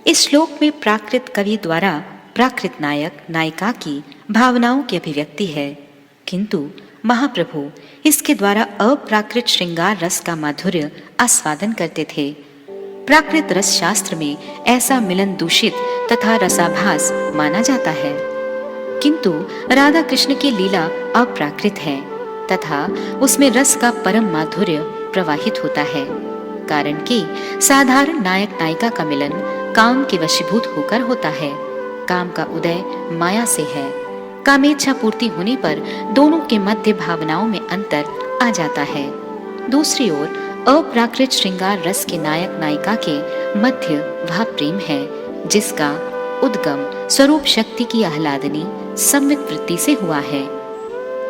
इस श्लोक में प्राकृत कवि द्वारा प्राकृत नायक नायिका की भावनाओं की अभिव्यक्ति है, किंतु महाप्रभु इसके द्वारा अप्राकृत श्रृंगार रस का माधुर्य आस्वादन करते थे। प्राकृत रस शास्त्र में ऐसा मिलन दूषित तथा रसाभास माना जाता है, किंतु राधा कृष्ण की लीला अप्राकृत है तथा उसमें रस का परम माधुर्य प्रवाहित होता है। कारण कि साधारण नायक नायिका का मिलन काम के वशीभूत होकर होता है। काम का उदय माया से है। कामेच्छा पूर्ति होने पर दोनों के मध्य भावनाओं में अंतर आ जाता है। दूसरी ओर अप्राकृत श्रृंगार रस के नायक नायिका के मध्य वह प्रेम है जिसका उद्गम स्वरूप शक्ति की आह्लादनी सम्मित वृत्ति से हुआ है।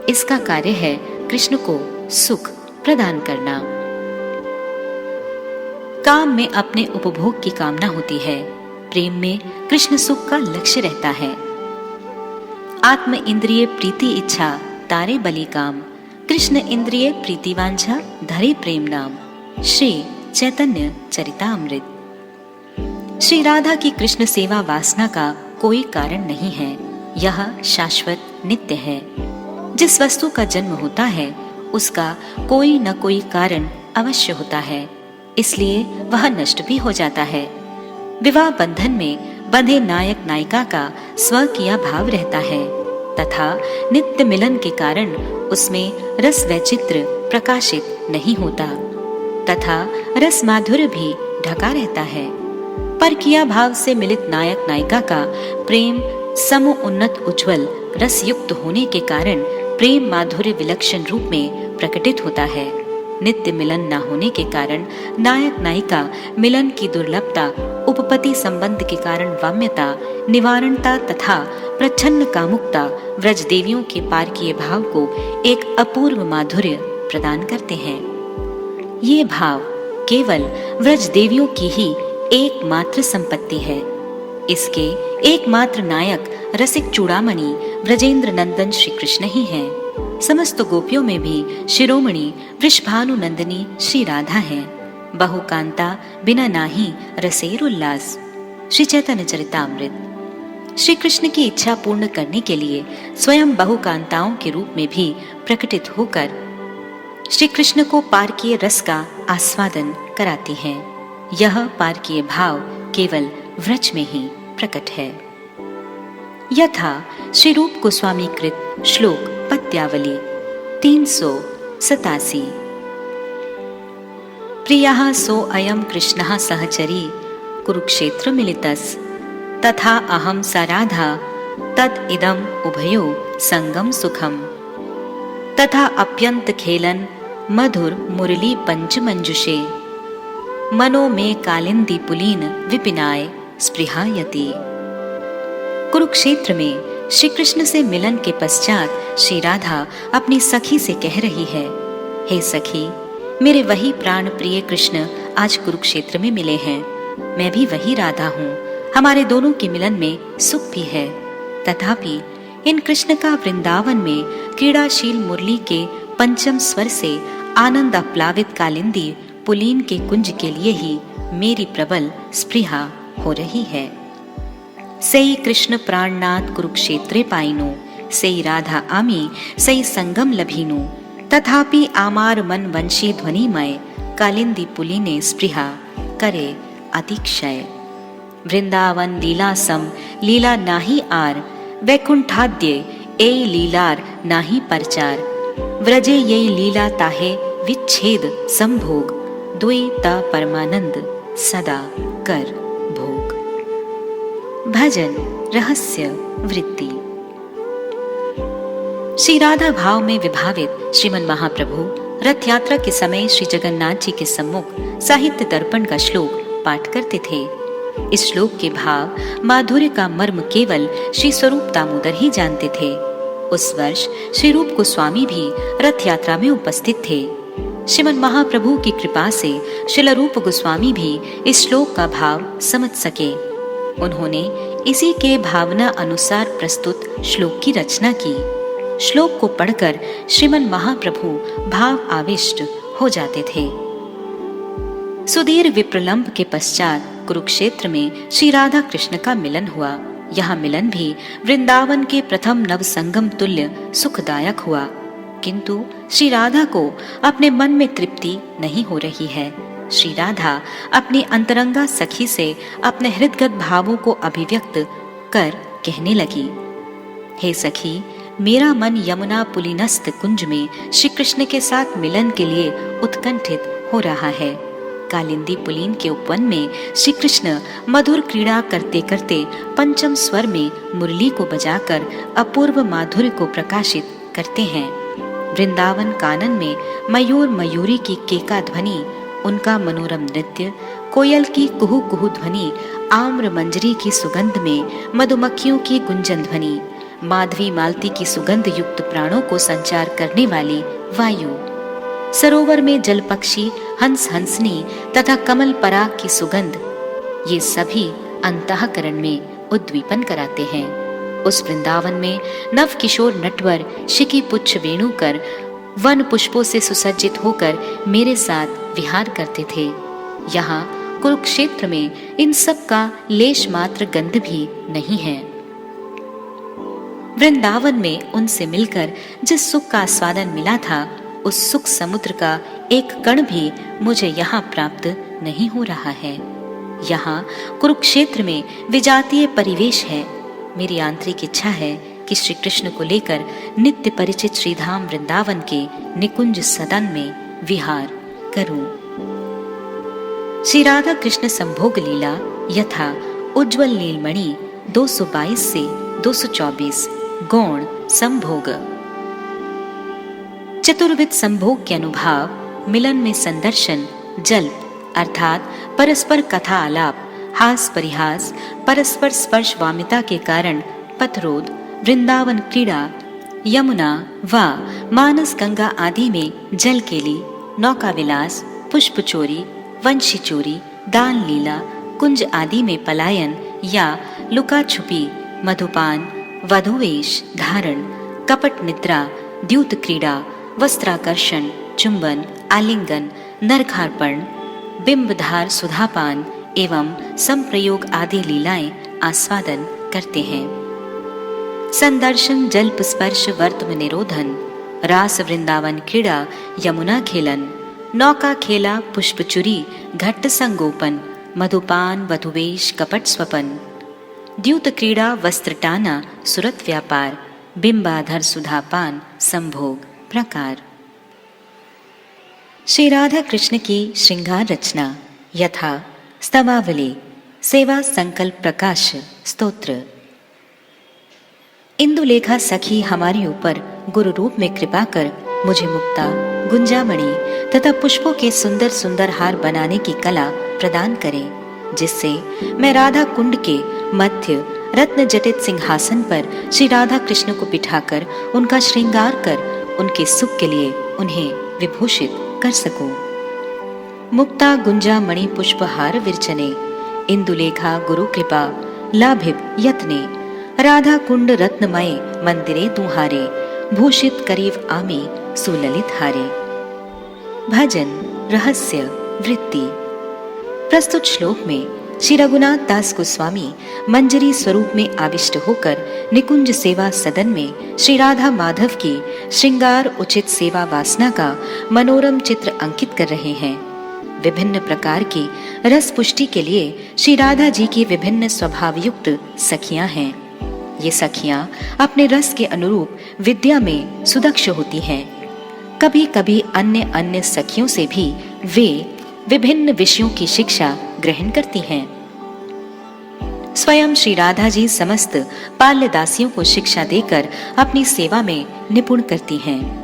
इसका कार्य है कृष्ण को सुख प्रदान करना। काम में अपने उपभोग की कामना होती है, प्रेम में कृष्ण सुख का लक्ष्य रहता है। आत्म इंद्रिय प्रीति इच्छा तारे बलि काम, कृष्ण इंद्रिय प्रीति वांछा धरे प्रेम नाम। श्री चैतन्य चरितामृत। श्री राधा की कृष्ण सेवा वासना का कोई कारण नहीं है, यह शाश्वत नित्य है। जिस वस्तु का जन्म होता है उसका कोई न कोई कारण अवश्य होता है, इसलिए वह नष्ट भी हो जाता है। विवाह बंधन में बंधे नायक नायिका का स्व किया भाव रहता है तथा नित्य मिलन के कारण उसमें रस वैचित्र प्रकाशित नहीं होता तथा रस माधुर्य भी ढका रहता है। पर किया भाव से मिलित नायक नायिका का प्रेम समो उन्नत उज्ज्वल रस युक्त होने के कारण प्रेम माधुर्य विलक्षण रूप में प्रकटित होता है। नित्य मिलन न होने के कारण नायक नायिका मिलन की दुर्लभता, उपपत्ति संबंध के कारण वाम्यता, निवारणता तथा प्रच्छन्न कामुकता व्रज देवियों के पारकीय भाव को एक अपूर्व माधुर्य प्रदान करते हैं। ये भाव केवल व्रज देवियों की ही एकमात्र संपत्ति है। इसके एकमात्र नायक रसिक चूड़ामणि व्रजेंद्र नंदन श्री कृष्ण ही हैं। समस्त गोपियों में भी शिरोमणि वृषभानु नंदिनी श्री राधा हैं। बहुकांता बिना नाही रसेर उल्लास। श्री चैतन्य चरितामृत। श्री कृष्ण की इच्छा पूर्ण करने के लिए स्वयं बहुकांताओं के रूप में भी प्रकटित होकर श्री कृष्ण को पारकीय रस का आस्वादन कराती हैं। यह पारकीय भाव केवल व्रज में ही प्रकट है। यथा श्री रूप गोस्वामी कृत श्लोक पद्यावली 387। प्रियः सो अयं कृष्णः सहचरी कुरुक्षेत्र मिलितस् तथा अहं स राधा तत् इदम् उभयो संगम सुखम तथा अप्यंत खेलन मधुर मुरली पंच मंजुषे मनो में कालिंदी पुलीन विपिनाय स्पृहायति। कुरुक्षेत्र में श्री कृष्ण से मिलन के पश्चात श्री राधा अपनी सखी से कह रही है, हे सखी, मेरे वही प्राण प्रिय कृष्ण आज कुरुक्षेत्र में मिले हैं। मैं भी वही राधा हूँ। हमारे दोनों के मिलन में सुख भी है, तथापि इन कृष्ण का वृंदावन में क्रीड़ाशील मुरली के पंचम स्वर से आनंद आप्लावित कालिंदी पुलीन के कुंज के लिए ही मेरी प्रबल स्पृहा हो रही है। सई कृष्ण प्राणनाथ कुरुक्षेत्रे पाइनो, सई राधा आमी सई संगम लभीनु, तथापि आमार मन वंशी ध्वनिमय, कालिंदी पुलीने स्पृहा करे अतिक्षय। वृंदावन लीला सम लीला नाही आर, वैकुंठाद्य ए लीलार नाही परचार, व्रजे ये लीला ताहे विच्छेद संभोग, द्वैता परमानंद सदा कर भोग। भजन रहस्य वृत्ति। श्री राधा भाव में विभावित श्रीमन महाप्रभु रथ यात्रा के समय श्री जगन्नाथ जी के सम्मुख साहित्य दर्पण का श्लोक पाठ करते थे। इस श्लोक के भाव माधुर्य का मर्म केवल श्री स्वरूप दामोदर ही जानते थे। उस वर्ष श्री रूप गोस्वामी भी रथ यात्रा में उपस्थित थे। श्रीमन महाप्रभु की कृपा से श्रील रूप गोस्वामी भी इस श्लोक का भाव समझ सके। उन्होंने इसी के भावना अनुसार प्रस्तुत श्लोक की रचना की। श्लोक को पढ़कर श्रीमन महाप्रभु भाव आविष्ट हो जाते थे। सुदीर्घ विप्रलंब के पश्चात कुरुक्षेत्र में श्री राधा कृष्ण का मिलन हुआ। यह मिलन भी वृंदावन के प्रथम नव संगम तुल्य सुखदायक हुआ, किंतु श्री राधा को अपने मन में तृप्ति नहीं हो रही है। श्री राधा अपनी अंतरंगा सखी से अपने हृदगत भावों को अभिव्यक्त कर कहने लगी, हे सखी, मेरा मन यमुना पुलिनस्थ कुंज में श्री कृष्ण के साथ मिलन के लिए उत्कंठित हो रहा है। कालिंदी पुलीन के उपवन में श्री कृष्ण मधुर क्रीड़ा करते करते पंचम स्वर में मुरली को बजाकर अपूर्व माधुर्य को प्रकाशित करते हैं। वृंदावन कानन में मयूर मयूरी की केका ध्वनि, उनका मनोरम नृत्य, कोयल की कुहू कुहू ध्वनि, आम्र मंजरी की सुगंध में मधुमक्खियों की गुंजन ध्वनि, माधवी मालती की सुगंध युक्त प्राणों को संचार करने वाली वायु, सरोवर में जल पक्षी, हंस हंसनी तथा कमल पराग की सुगंध, ये सभी अंतःकरण में उद्दीपन कराते हैं। उस वृंदावन में नव किशोर नटवर शिकी पुच्छ वेणुकर वन पुष्पों से सुसज्जित होकर मेरे साथ विहार करते थे। यहाँ कुरुक्षेत्र में इन सब का लेश मात्र गंध भी नहीं है। वृंदावन में उनसे मिलकर जिस सुख का आस्वादन मिला था, उस सुख समुद्र का एक कण भी मुझे यहाँ प्राप्त नहीं हो रहा है। यहाँ कुरुक्षेत्र में विजातीय परिवेश है। मेरी आंतरिक इच्छा है कि श्री कृष्ण को लेकर नित्य परिचित श्रीधाम वृंदावन के निकुंज सदन में विहार करूं। श्री राधा कृष्ण संभोग लीला यथा उज्ज्वल नीलमणि 222 से 224 गौण संभोग। चतुर्विध संभोग के अनुभाव, मिलन में संदर्शन, जल्प अर्थात परस्पर कथा आलाप, हास परिहास, परस्पर स्पर्श वामिता के कारण पथरोध, वृंदावन क्रीड़ा, यमुना व मानस गंगा आदि में जल केली, नौका विलास, पुष्प चोरी, वंशी चोरी, दान लीला, कुंज आदि में पलायन या लुका छुपी, मधुपान, वधुवेश धारण, कपट निद्रा, द्यूत क्रीड़ा, वस्त्राकर्षण, चुंबन, आलिंगन, नरखार्पण, बिंबधार सुधापान एवं संप्रयोग आदि लीलाएं आस्वादन करते हैं। संदर्शन, जल्प स्पर्श, वर्तम निरोधन, रास वृंदावन क्रीड़ा, यमुना खेलन, नौका खेला, पुष्पचुरी, घट्ट संगोपन, मधुपान, वधुवेश, कपट स्वपन, द्यूत क्रीड़ा, वस्त्रटाना, सुरत व्यापार, बिंबाधर सुधापान, संभोग प्रकार। श्री राधा कृष्ण की श्रृंगार रचना यथा स्तवावली, सेवा संकल्प प्रकाश स्तोत्र। इंदुलेखा सखी हमारे ऊपर गुरु रूप में कृपा कर मुझे मुक्ता, गुंजामणि तथा पुष्पों के सुंदर सुंदर हार बनाने की कला प्रदान करे, जिससे मैं राधा कुंड के मध्य रत्न जटित सिंहासन पर श्री राधा कृष्ण को बिठाकर उनका श्रृंगार कर उनके सुख के लिए उन्हें विभूषित कर सकूं। मुक्ता गुंजा मणि पुष्पहार विरचने, इंदुलेखा गुरु कृपा लाभिब यत्ने, राधा कुंड रत्नमय मंदिरे तुम्हारे, भूषित करीब आमी सुललित हारे। भजन रहस्य वृत्ति। प्रस्तुत श्लोक में श्री रघुनाथ दास गोस्वामी मंजरी स्वरूप में आविष्ट होकर निकुंज सेवा सदन में श्री राधा माधव की श्रृंगार उचित सेवा वासना का मनोरम चित्र अंकित कर रहे हैं। विभिन्न प्रकार की रस पुष्टि के लिए श्री राधा जी की विभिन्न स्वभाव युक्त सखियां हैं। ये सखियां अपने रस के अनुरूप विद्या में सुदक्ष होती हैं। कभी कभी अन्य अन्य सखियों से भी वे विभिन्न विषयों की शिक्षा ग्रहण करती हैं। स्वयं श्री राधा जी समस्त पाल्य दासियों को शिक्षा देकर अपनी सेवा में निपुण करती हैं।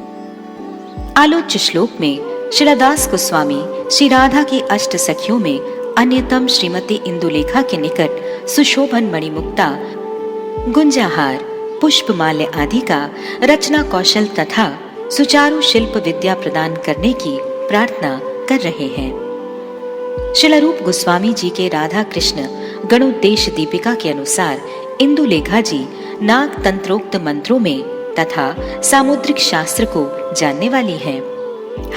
आलोच्य श्लोक में श्रीदास गोस्वामी श्री राधा की अष्ट सखियों में अन्यतम श्रीमती इंदुलेखा के निकट सुशोभन मणिमुक्ता, गुंजाहार, पुष्पमाल्य आदि का रचना कौशल तथा सुचारू शिल्प विद्या प्रदान करने की प्रार्थना कर रहे हैं। शिलारूप गोस्वामी जी के राधा कृष्ण गणोद्देश्य दीपिका के अनुसार इंदुलेखा जी नाग तंत्रोक्त मंत्रों में तथा सामुद्रिक शास्त्र को जानने वाली हैं।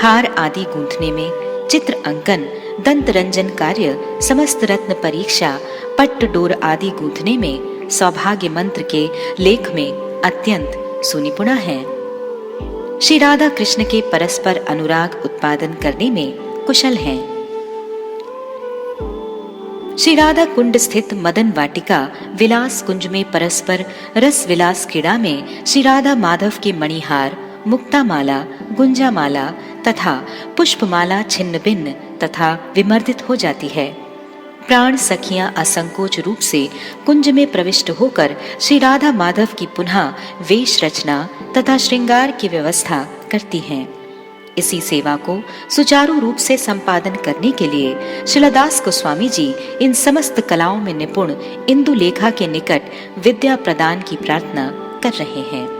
हार आदि गूंथने में, चित्र अंकन, दंत रंजन कार्य, समस्त रत्न परीक्षा, पट्ट डोर आदि गूंथने में, सौभाग्य मंत्र के लेख में अत्यंत सुनिपुणा है। श्री राधा कृष्ण के परस्पर अनुराग उत्पादन करने में कुशल हैं। श्री राधा कुंड स्थित मदन वाटिका विलास कुंज में परस्पर रस विलास क्रीड़ा में श्री राधा माधव के मणिहार, मुक्तामाला, गुंजामाला तथा पुष्पमाला छिन्न भिन्न तथा विमर्दित हो जाती है। प्राण सखियां असंकोच रूप से कुंज में प्रविष्ट होकर श्री राधा माधव की पुनः वेश रचना तथा श्रृंगार की व्यवस्था करती हैं। इसी सेवा को सुचारू रूप से संपादन करने के लिए शिलादास गोस्वामी जी इन समस्त कलाओं में निपुण इंदुलेखा के निकट विद्या प्रदान की प्रार्थना कर रहे हैं।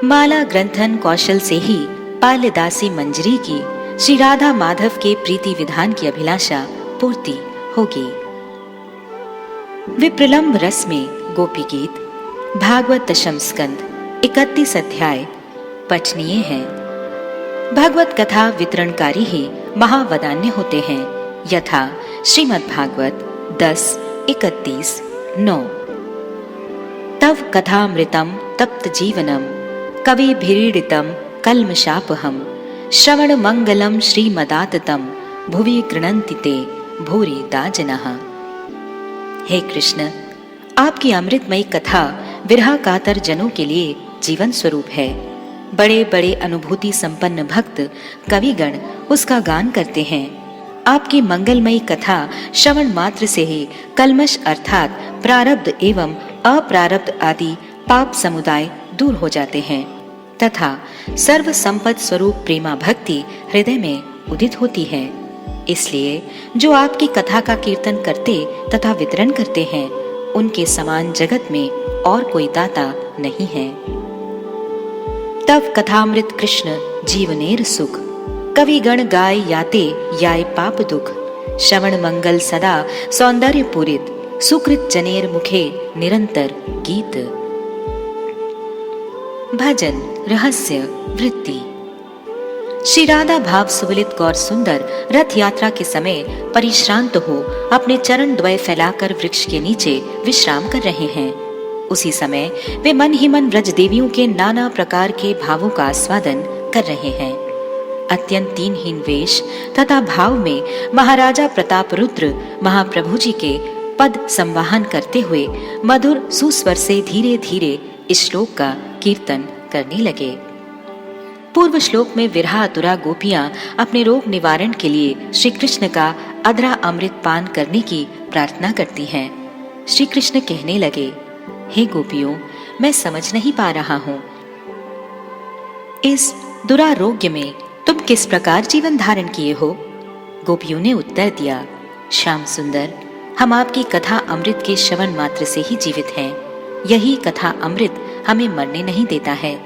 माला ग्रंथन कौशल से ही पाल्यदासी मंजरी की श्री राधा माधव के प्रीति विधान की अभिलाषा पूर्ति होगी। विप्रलंब रस में गोपी गीत भागवत दशम स्कंद 31 अध्याय पठनीय है। भागवत कथा वितरणकारी ही महावदान्य होते हैं, यथा श्रीमद् भागवत 10:31-9। तव कथामृतम तप्त जीवनम कविभिरीडितम कल्मषापहम श्रवण मंगलम श्रीमदाततम भुवि गृणन्ति ते भूरि दाजनः। हे कृष्ण, आपकी अमृतमयी कथा विरह कातर जनों के लिए जीवन स्वरूप है। बड़े बड़े अनुभूति संपन्न भक्त कविगण उसका गान करते हैं। आपकी मंगलमयी कथा श्रवण मात्र से ही कल्मष अर्थात प्रारब्ध एवं अप्रारब्ध आदि पाप समुदाय दूर हो जाते हैं तथा सर्व संपद स्वरूप प्रेमा भक्ति हृदय में उदित होती है। इसलिए जो आपकी कथा का कीर्तन करते तथा वितरण करते हैं, उनके समान जगत में और कोई दाता नहीं है। तव कथामृत कृष्ण जीवनेर सुख कविगण गाय याते याय पाप दुख श्रवण मंगल सदा सौंदर्य पूरित सुकृत जनेर मुखे निरंतर गीत। भजन रहस्य वृत्ति। श्री राधा भाव सुवलित गौर सुंदर रथ यात्रा के समय परिश्रांत हो अपने चरण द्वय फैलाकर वृक्ष के नीचे विश्राम कर रहे हैं। उसी समय वे मन ही मन व्रज देवियों के नाना प्रकार के भावों का आस्वादन कर रहे हैं। अत्यंत दीनहीन वेश तथा भाव में महाराजा प्रताप रुद्र महाप्रभु जी के पद संवाहन करते हुए मधुर सुस्वर से धीरे धीरे इस श्लोक का कीर्तन करने लगे। पूर्व श्लोक में विरहातुरा गोपियां अपने रोग निवारण के लिए श्री कृष्ण का अधरा अमृत पान करने की प्रार्थना करती हैं। श्री कृष्ण कहने लगे, हे गोपियों, मैं समझ नहीं पा रहा हूं, इस दुरारोग्य में तुम किस प्रकार जीवन धारण किए हो? गोपियों ने उत्तर दिया, श्याम सुंदर, हम आपकी कथा अमृत के श्रवण मात्र से ही जीवित हैं। यही कथा अमृत हमें मरने नहीं देता है।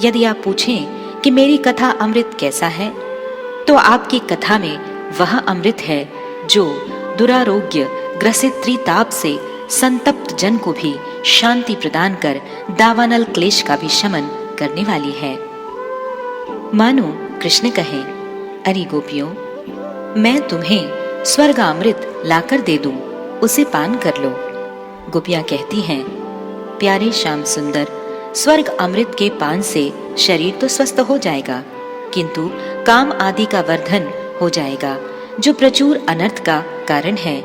यदि आप पूछें कि मेरी कथा अमृत कैसा है, तो आपकी कथा में वह अमृत है जो दुरारोग्य ग्रसित त्रिताप से संतप्त जन को भी शांति प्रदान कर दावानल क्लेश का भी शमन करने वाली है। मानो कृष्ण कहें, अरे गोपियों, मैं तुम्हें स्वर्गामृत लाकर दे दूं, उसे पान कर लो। गोपियां कहती हैं, प्यारे श्याम सुंदर, स्वर्ग अमृत के पान से शरीर तो स्वस्थ हो जाएगा, किंतु काम आदि का वर्धन हो जाएगा, जो प्रचुर अनर्थ का कारण है।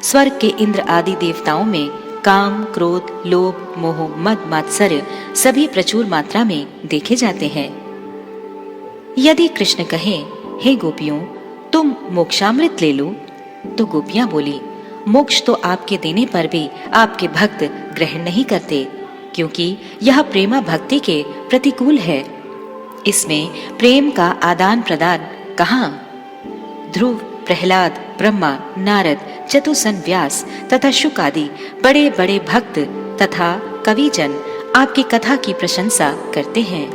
स्वर्ग के इंद्र आदि देवताओं में काम, क्रोध, लोभ, मोह, मद, मात्सर्य सभी प्रचुर मात्रा में देखे जाते हैं। यदि कृष्ण कहें, हे गोपियों, तुम मोक्षामृत ले लो, तो गोपियां बोली, मोक्ष तो आपके देने पर भी आपके भक्त ग्रहण नहीं करते, क्योंकि यह प्रेमा भक्ति के प्रतिकूल है। इसमें प्रेम का आदान प्रदान कहाँ? ध्रुव, प्रहलाद, ब्रह्मा, नारद, चतुसन, व्यास तथा शुक आदि बड़े बड़े भक्त तथा कविजन आपकी कथा की प्रशंसा करते हैं।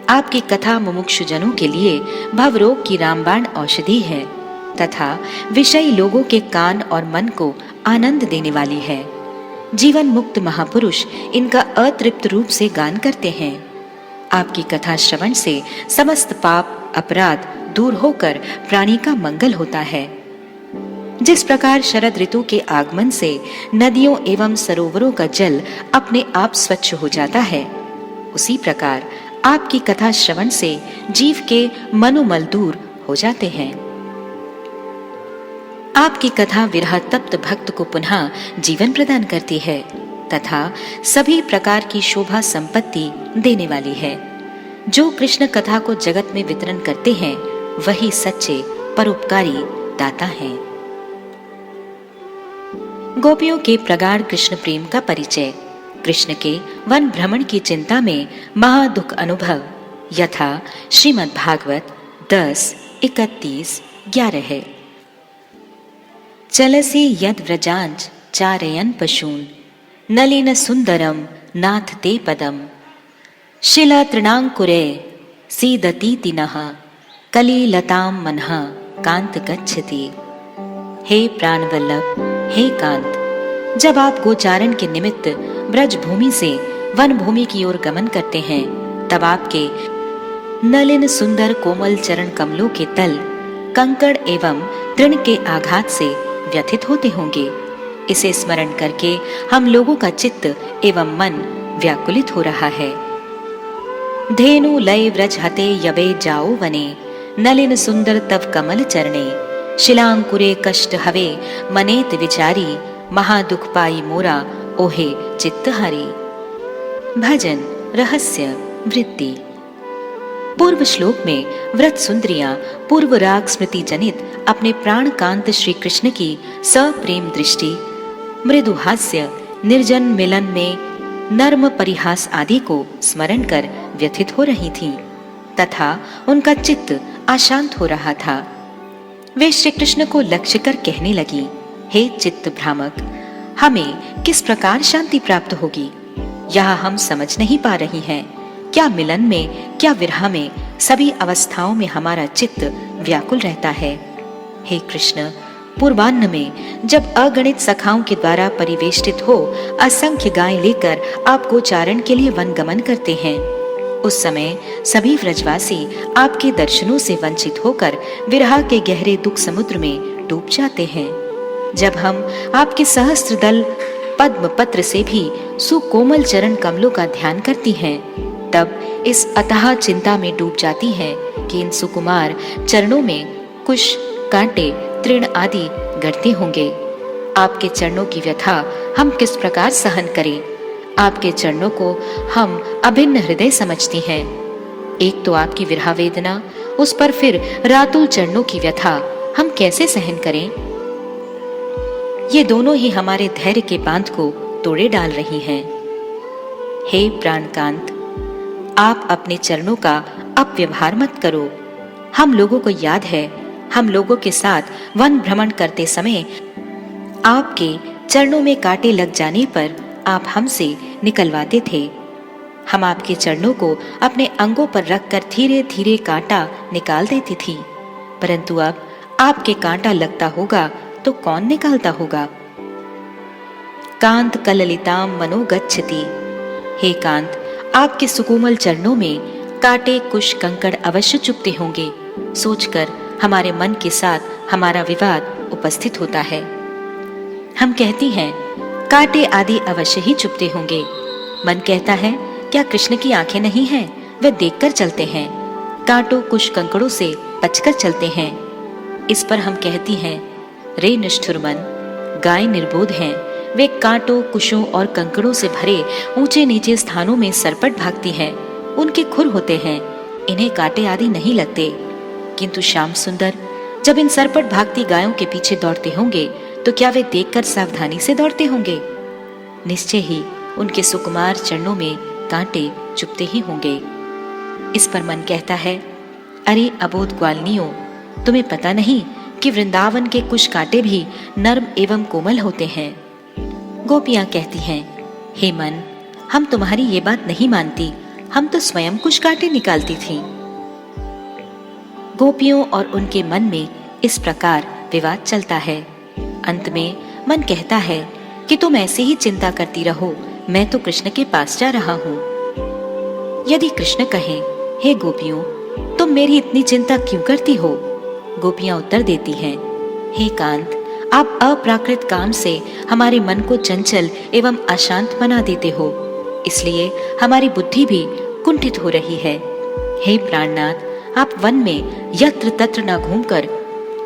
आपकी कथा मुमुक्षु जनों के लिए भवरोग की रामबाण औषधि है तथा विषयी लोगों के कान और मन को आनंद देने वाली है। जीवन मुक्त महापुरुष इनका अतृप्त रूप से गान करते हैं। आपकी कथा श्रवण से समस्त पाप अपराध दूर होकर प्राणी का मंगल होता है। जिस प्रकार शरद ऋतु के आगमन से नदियों एवं सरोवरों का जल अपने आप स्वच्छ हो जाता है, उसी प्रकार आपकी कथा श्रवण से जीव के मनोमल दूर हो जाते हैं। आपकी कथा विरह तप्त भक्त को पुनः जीवन प्रदान करती है तथा सभी प्रकार की शोभा संपत्ति देने वाली है। जो कृष्ण कथा को जगत में वितरण करते हैं, वही सच्चे परोपकारी दाता हैं। गोपियों के प्रगाढ़ कृष्ण प्रेम का परिचय। कृष्ण के वन भ्रमण की चिंता में महादुख अनुभव यथा श्रीमद् भागवत 10:31-11 है। चलसि यद व्रजांच चारयन पशून नलिन सुंदरम नाथ ते पदम शिला तृणांकुरे सीदतीति नः कलिलताम मनः कांत गच्छति। हे प्राणवल्लभ, हे कांत, जब आप गोचारण के निमित्त ब्रज भूमि से वन भूमि की ओर गमन करते हैं, तब आपके नलिन सुंदर कोमल चरण कमलों के तल कंकड़ एवं तृण के आघात से व्यथित होते होंगे। इसे स्मरण करके हम लोगों का चित्त एवं मन व्याकुलित हो रहा है। धेनु लय व्रज हते यवे जाओ वने नलिन सुंदर तव कमल चरणे शिलांकुरे कष्ट हवे मनेत विचारी महादुख पाई मोरा ओहे चित्तहारी। भजन रहस्य वृत्ति। पूर्व श्लोक में व्रत सुंदरियां पूर्व राग स्मृति जनित अपने प्राण कांत श्री कृष्ण की सप्रेम दृष्टि, मृदु हास्य, निर्जन मिलन में नर्म परिहास आदि को स्मरण कर व्यथित हो रही थीं तथा उनका चित्त अशांत हो रहा था। वे श्री कृष्ण को लक्ष्य कर कहने लगी, हे चित्त भ्रामक, हमें किस प्रकार शांति प्राप्त होगी, यह हम समझ नहीं पा रही हैं। क्या मिलन में, क्या विरह में, सभी अवस्थाओं में हमारा चित्त व्याकुल रहता है। हे कृष्ण, पूर्वाह्न में जब अगणित सखाओं के द्वारा परिवेष्टित हो असंख्य गाय लेकर आप गोचारण के लिए वन गमन करते हैं, उस समय सभी व्रजवासी आपके दर्शनों से वंचित होकर विरह के गहरे दुख समुद्र में डूब जाते हैं। जब हम आपके सहस्त्र दल पद्म पत्र से भी सुकोमल चरण कमलों का ध्यान करती हैं, तब इस अथाह चिंता में डूब जाती हैं कि इन सुकुमार चरणों में कुश, कांटे, तृण आदि गढ़ते होंगे। आपके चरणों की व्यथा हम किस प्रकार सहन करें। आपके चरणों को हम अभिन्न हृदय समझती हैं। एक तो आपकी विरह वेदना, उस पर फिर रातुल चरणों की व्यथा हम कैसे सहन करें। ये दोनों ही हमारे धैर्य के बांध को तोड़े डाल रही हैं। हे प्राणकांत, आप अपने चरणों का अपव्यवहार मत करो। हम लोगों को याद है, हम लोगों के साथ वन भ्रमण करते समय आपके चरणों में कांटे लग जाने पर आप हमसे निकलवाते थे। हम आपके चरणों को अपने अंगों पर रखकर धीरे धीरे कांटा निकाल देती थी, परंतु अब आपके कांटा लगता होगा तो कौन निकालता होगा। कांत कललिताम मनोगच्छति। हे कांत, आपके सुकोमल चरणों में कांटे कुश कंकड़ अवश्य चुभते होंगे, सोचकर हमारे मन के साथ हमारा विवाद उपस्थित होता है। हम कहती हैं कांटे आदि अवश्य ही चुभते होंगे। मन कहता है क्या कृष्ण की आंखें नहीं हैं, वे देखकर चलते हैं, कांटों कुश कंकड़ों से बचकर चलते हैं। इस पर हम कहती हैं रे निष्ठुर मन, गाय निर्बोध हैं, वे कांटों कुशों और कंकड़ों से भरे ऊंचे नीचे स्थानों में सरपट भागती हैं, उनके खुर होते हैं, इन्हें कांटे आदि नहीं लगते। किंतु श्याम सुंदर जब इन सरपट भागती गायों के पीछे दौड़ते होंगे तो क्या वे देखकर सावधानी से दौड़ते होंगे? निश्चय ही उनके सुकुमार चरणों में कांटे चुभते ही होंगे। इस पर मन कहता है अरे अबोध ग्वालनियों, तुम्हें पता नहीं कि वृंदावन के कुछ कांटे भी नर्म एवं कोमल होते हैं। गोपियां कहती हैं हे मन, हम तुम्हारी ये बात नहीं मानती, हम तो स्वयं कुछ कांटे निकालती थीं। गोपियों और उनके मन में इस प्रकार विवाद चलता है। अंत में मन कहता है कि तुम ऐसे ही चिंता करती रहो, मैं तो कृष्ण के पास जा रहा हूं। यदि कृष्ण कहें हे गोपियों, तुम मेरी इतनी चिंता क्यों करती हो? गोपियां उत्तर देती हैं हे कांत, आप अप्राकृत काम से हमारे मन को चंचल एवं अशांत बना देते हो, इसलिए हमारी बुद्धि भी कुंठित हो रही है। हे प्राणनाथ, आप वन में यत्र तत्र न घूमकर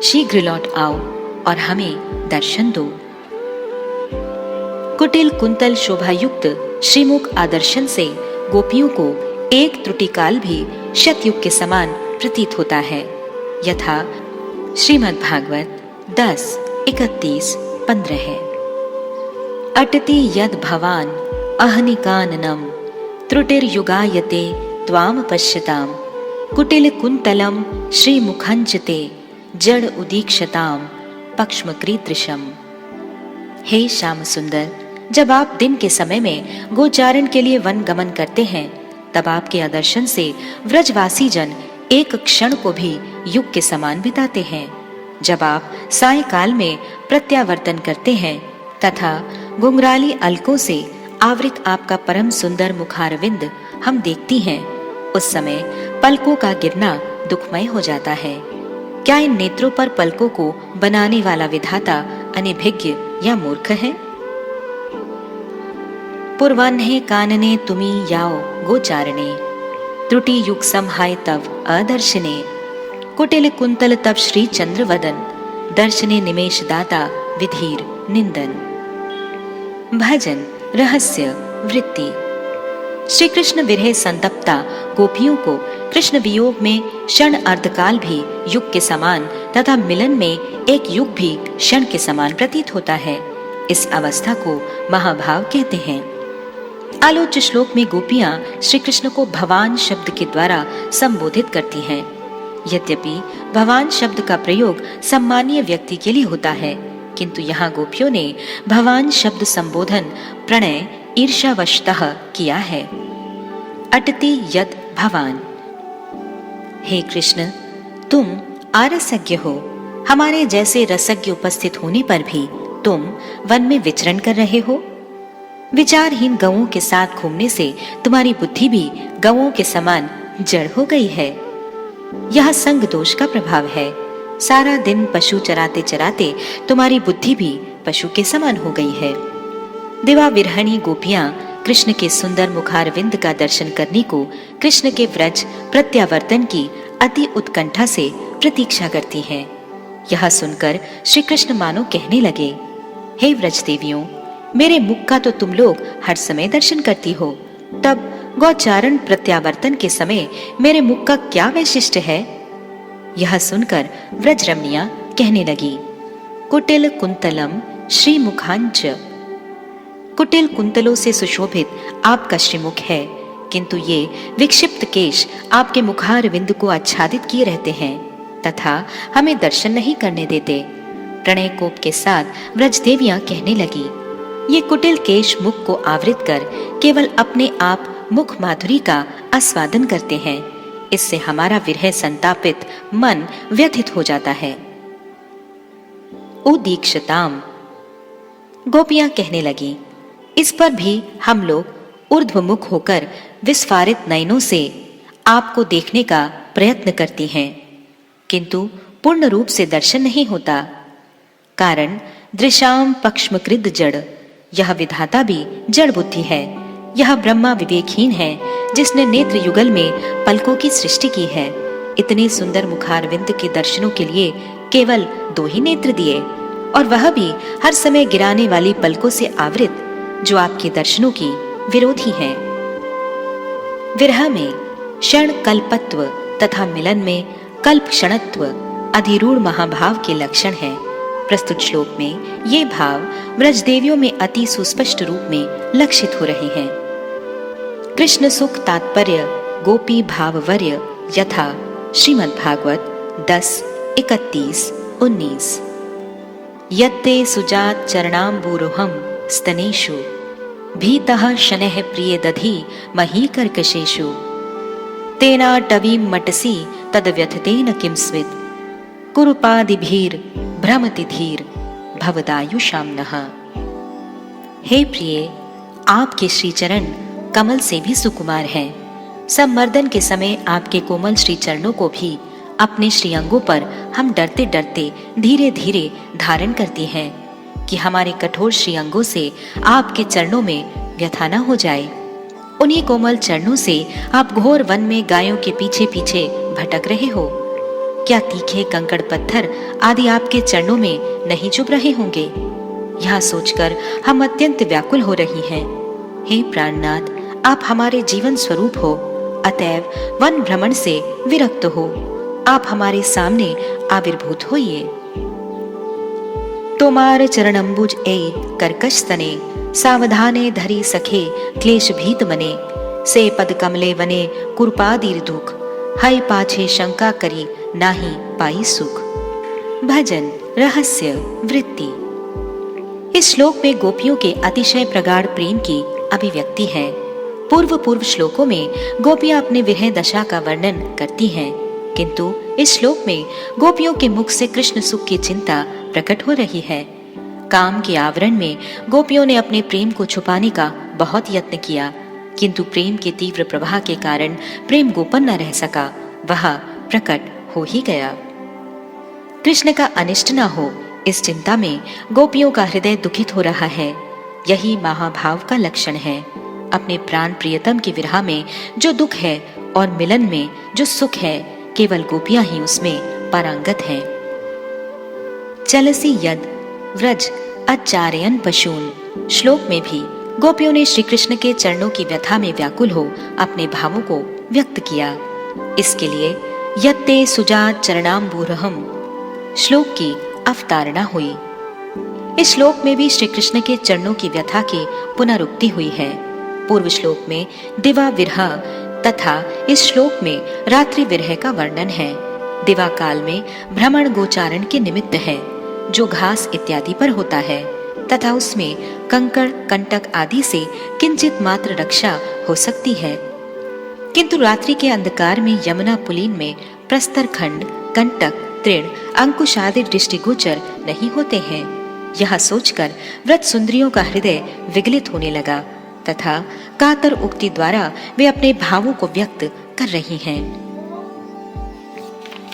शीघ्र लौट आओ और हमें दर्शन दो। कुटिल कुंतल शोभायुक्त श्रीमुख आदर्शन से गोपियों को एक त्रुटि काल भी शतयुग के समान प्रतीत होता है। यथा श्रीमद् भागवत 10:31-15 है। अटति यद भवान अहनिकाननम त्रुटिर्युगायते त्वाम पश्यताम कुटिल कुंतलम श्रीमुखंचते जड़ उदीक्षताम पक्ष्मकृदृशम। हे श्याम सुंदर, जब आप दिन के समय में गोचारण के लिए वन गमन करते हैं, तब आपके आदर्शन से व्रजवासी जन एक क्षण को भी युग के समान बिताते हैं। जब आप सायंकाल में प्रत्यावर्तन करते हैं तथा घुंघराली अलकों से आवृत आपका परम सुंदर मुखारविंद हम देखती हैं, उस समय पलकों का गिरना दुखमय हो जाता है। क्या इन नेत्रों पर पलकों को बनाने वाला विधाता अनभिज्ञ या मूर्ख है? पूर्वाह्ने कानने तुमी याओ गोचारणे त्रुटि युग समहाय तव अदर्शने कुटिल कुंतल तब श्री चंद्रवदन दर्शने निमेश दाता विधीर निंदन। भजन रहस्य वृत्ति। श्री कृष्ण विरह संतप्ता गोपियों को कृष्ण वियोग में क्षण अर्धकाल भी युग के समान तथा मिलन में एक युग भी क्षण के समान प्रतीत होता है। इस अवस्था को महाभाव कहते हैं। आलोच्य श्लोक में गोपियां श्री कृष्ण को भवान शब्द के द्वारा संबोधित करती हैं। यद्यपि भवान शब्द का प्रयोग सम्मानीय व्यक्ति के लिए होता है, किंतु यहाँ गोपियों ने भवान शब्द संबोधन प्रणय ईर्ष्यावशतः किया है। अटति यद भवान। हे कृष्ण, तुम आरसज्ञ हो, हमारे जैसे रसज्ञ उपस्थित होने पर भी तुम वन में विचरण कर रहे हो। विचारहीन गौओं के साथ घूमने से तुम्हारी बुद्धि भी गौओं के समान जड़ हो गई है। यह संग दोष का प्रभाव है। सारा दिन पशु चराते चराते तुम्हारी बुद्धि भी पशु के समान हो गई है। दिवा विरहणी गोपियां कृष्ण के सुंदर मुखारविंद का दर्शन करने को कृष्ण के व्रज प्रत्यावर्तन की अति उत्कंठा से प्रतीक्षा करती हैं। यह सुनकर श्री कृष्ण मानो कहने लगे, हे व्रज देवियों, मेरे मुख का तो तुम लोग हर समय दर्शन करती हो, तब गौचारण प्रत्यावर्तन के समय मेरे मुख का क्या वैशिष्ट्य है? यह सुनकर व्रज रमणियां कहने लगी, कुटिल कुंतलम श्री मुखांच। कुटिल कुंतलों से सुशोभित आपका श्रीमुख है, किंतु ये विक्षिप्त केश आपके मुखारविंद को आच्छादित किए रहते हैं तथा हमें दर्शन नहीं करने देते। प्रणय कोप के साथ व्रज देवियां कहने लगी, ये कुटिल केश मुख को आवृत कर केवल अपने आप मुख माधुरी का आस्वादन करते हैं। इससे हमारा विरह संतापित मन व्यथित हो जाता है। उदीक्षताम। गोपियां कहने लगी, इस पर भी हम लोग ऊर्ध्वमुख होकर विस्फारित नयनों से आपको देखने का प्रयत्न करती हैं, किंतु पूर्ण रूप से दर्शन नहीं होता। कारण दृशाम पक्ष्मकृद जड़, यह विधाता भी जड़ बुद्धि है। यह ब्रह्मा विवेकहीन है, जिसने नेत्र युगल में पलकों की सृष्टि की है। इतने सुंदर मुखारविंद के दर्शनों के लिए केवल 2 ही नेत्र दिए, और वह भी हर समय गिराने वाली पलकों से आवृत, जो आपके दर्शनों की विरोधी हैं। विरह में क्षण कल्पत्व तथा मिलन में कल्प क्षणत्व अधिरूढ़ महाभाव के लक्षण हैं। प्रस्तुत श्लोक में ये भाव ब्रजदेवियों में अति सुस्पष्ट रूप में लक्षित हो रहे हैं। कृष्ण सुख तात्पर्य गोपी भाववर्य यथा श्रीमद् भागवत 10:31-19। यत्ते सुजात चरणाम्बुरुहं स्तनेषु भीतः शनैः प्रिय दधि महीकर्कशेषु तेनाटवीं मटसी तद्व्यथतेन किं स्वित् कुरुपादिभीर भ्रमति धीर भवदायुषां नः। हे प्रिय, आपके श्री चरण कमल से भी सुकुमार हैं। संमर्दन के समय आपके कोमल श्री चरणों को भी अपने श्री अंगों पर हम डरते डरते धीरे धीरे धारण करते हैं, कि हमारे कठोर श्री अंगों से आपके चरणों में व्यथा न हो जाए। उन्हीं कोमल चरणों से आप घोर वन में गायों के पीछे पीछे भटक रहे हो। क्या तीखे कंकड़ पत्थर आदि आपके चरणों में नहीं चुभ रहे होंगे? यह सोचकर हम अत्यंत व्याकुल हो रही हैं। हे प्राणनाथ, आप हमारे जीवन स्वरूप हो, अतएव वन भ्रमण से विरक्त हो आप हमारे सामने आविर्भूत होइए। तोमार चरणम्बुज ए कर्कश तने सावधाने धरी सखे क्लेश भीत मने से पद कमले वने कुरपादीर दुख हय पाछे शंका करी नाही पाई सुख। भजन रहस्य वृत्ति। इस श्लोक में गोपियों के अतिशय प्रगाढ़ प्रेम की अभिव्यक्ति है। पूर्व श्लोकों में गोपियां अपने विरह दशा का वर्णन करती हैं, किंतु इस श्लोक में गोपियों के मुख से कृष्ण सुख की चिंता प्रकट हो रही है। काम के आवरण में गोपियों ने अपने प्रेम को छुपाने का बहुत यत्न किया, किंतु प्रेम के तीव्र प्रवाह के कारण प्रेम गोपन न रह सका, वह प्रकट हो ही गया। कृष्ण का अनिष्ट न हो, इस चिंता में गोपियों का हृदय दुखित हो रहा है। यही महाभाव का लक्षण है। अपने प्राण प्रियतम के विरह में जो दुख है और मिलन में जो सुख है, केवल गोपियां ही उसमें पारंगत हैं। चलसी यद व्रज अचार्यन पशून श्लोक में भी गोपियों ने श्री कृष्ण के चरणों की व्यथा में व्याकुल हो अपने भावों को व्यक्त किया। इसके लिए यत्ते सुजात चरणाम्बुरुहं श्लोक की अवतारणा हुई। इस श्लोक में भी श्री कृष्ण के चरणों की व्यथा की पुनरुक्ति हुई है। पूर्व श्लोक में दिवा विरह तथा इस श्लोक में रात्रि विरह का वर्णन है। दिवा काल में भ्रमण गोचारण के निमित्त है, जो घास इत्यादि पर होता है, तथा उसमें कंकड़ कंटक आदि से किंचित मात्र रक्षा हो सकती है। किंतु रात्रि के अंधकार में यमुना पुलीन में प्रस्तर खंड, कंटक, तृण, अंकुश आदि दृष्टिगोचर नहीं होते हैं। यह सोचकर व्रत सुंदरियों का हृदय विगलित होने लगा तथा कातर उक्ति द्वारा वे अपने भावों को व्यक्त कर रही हैं।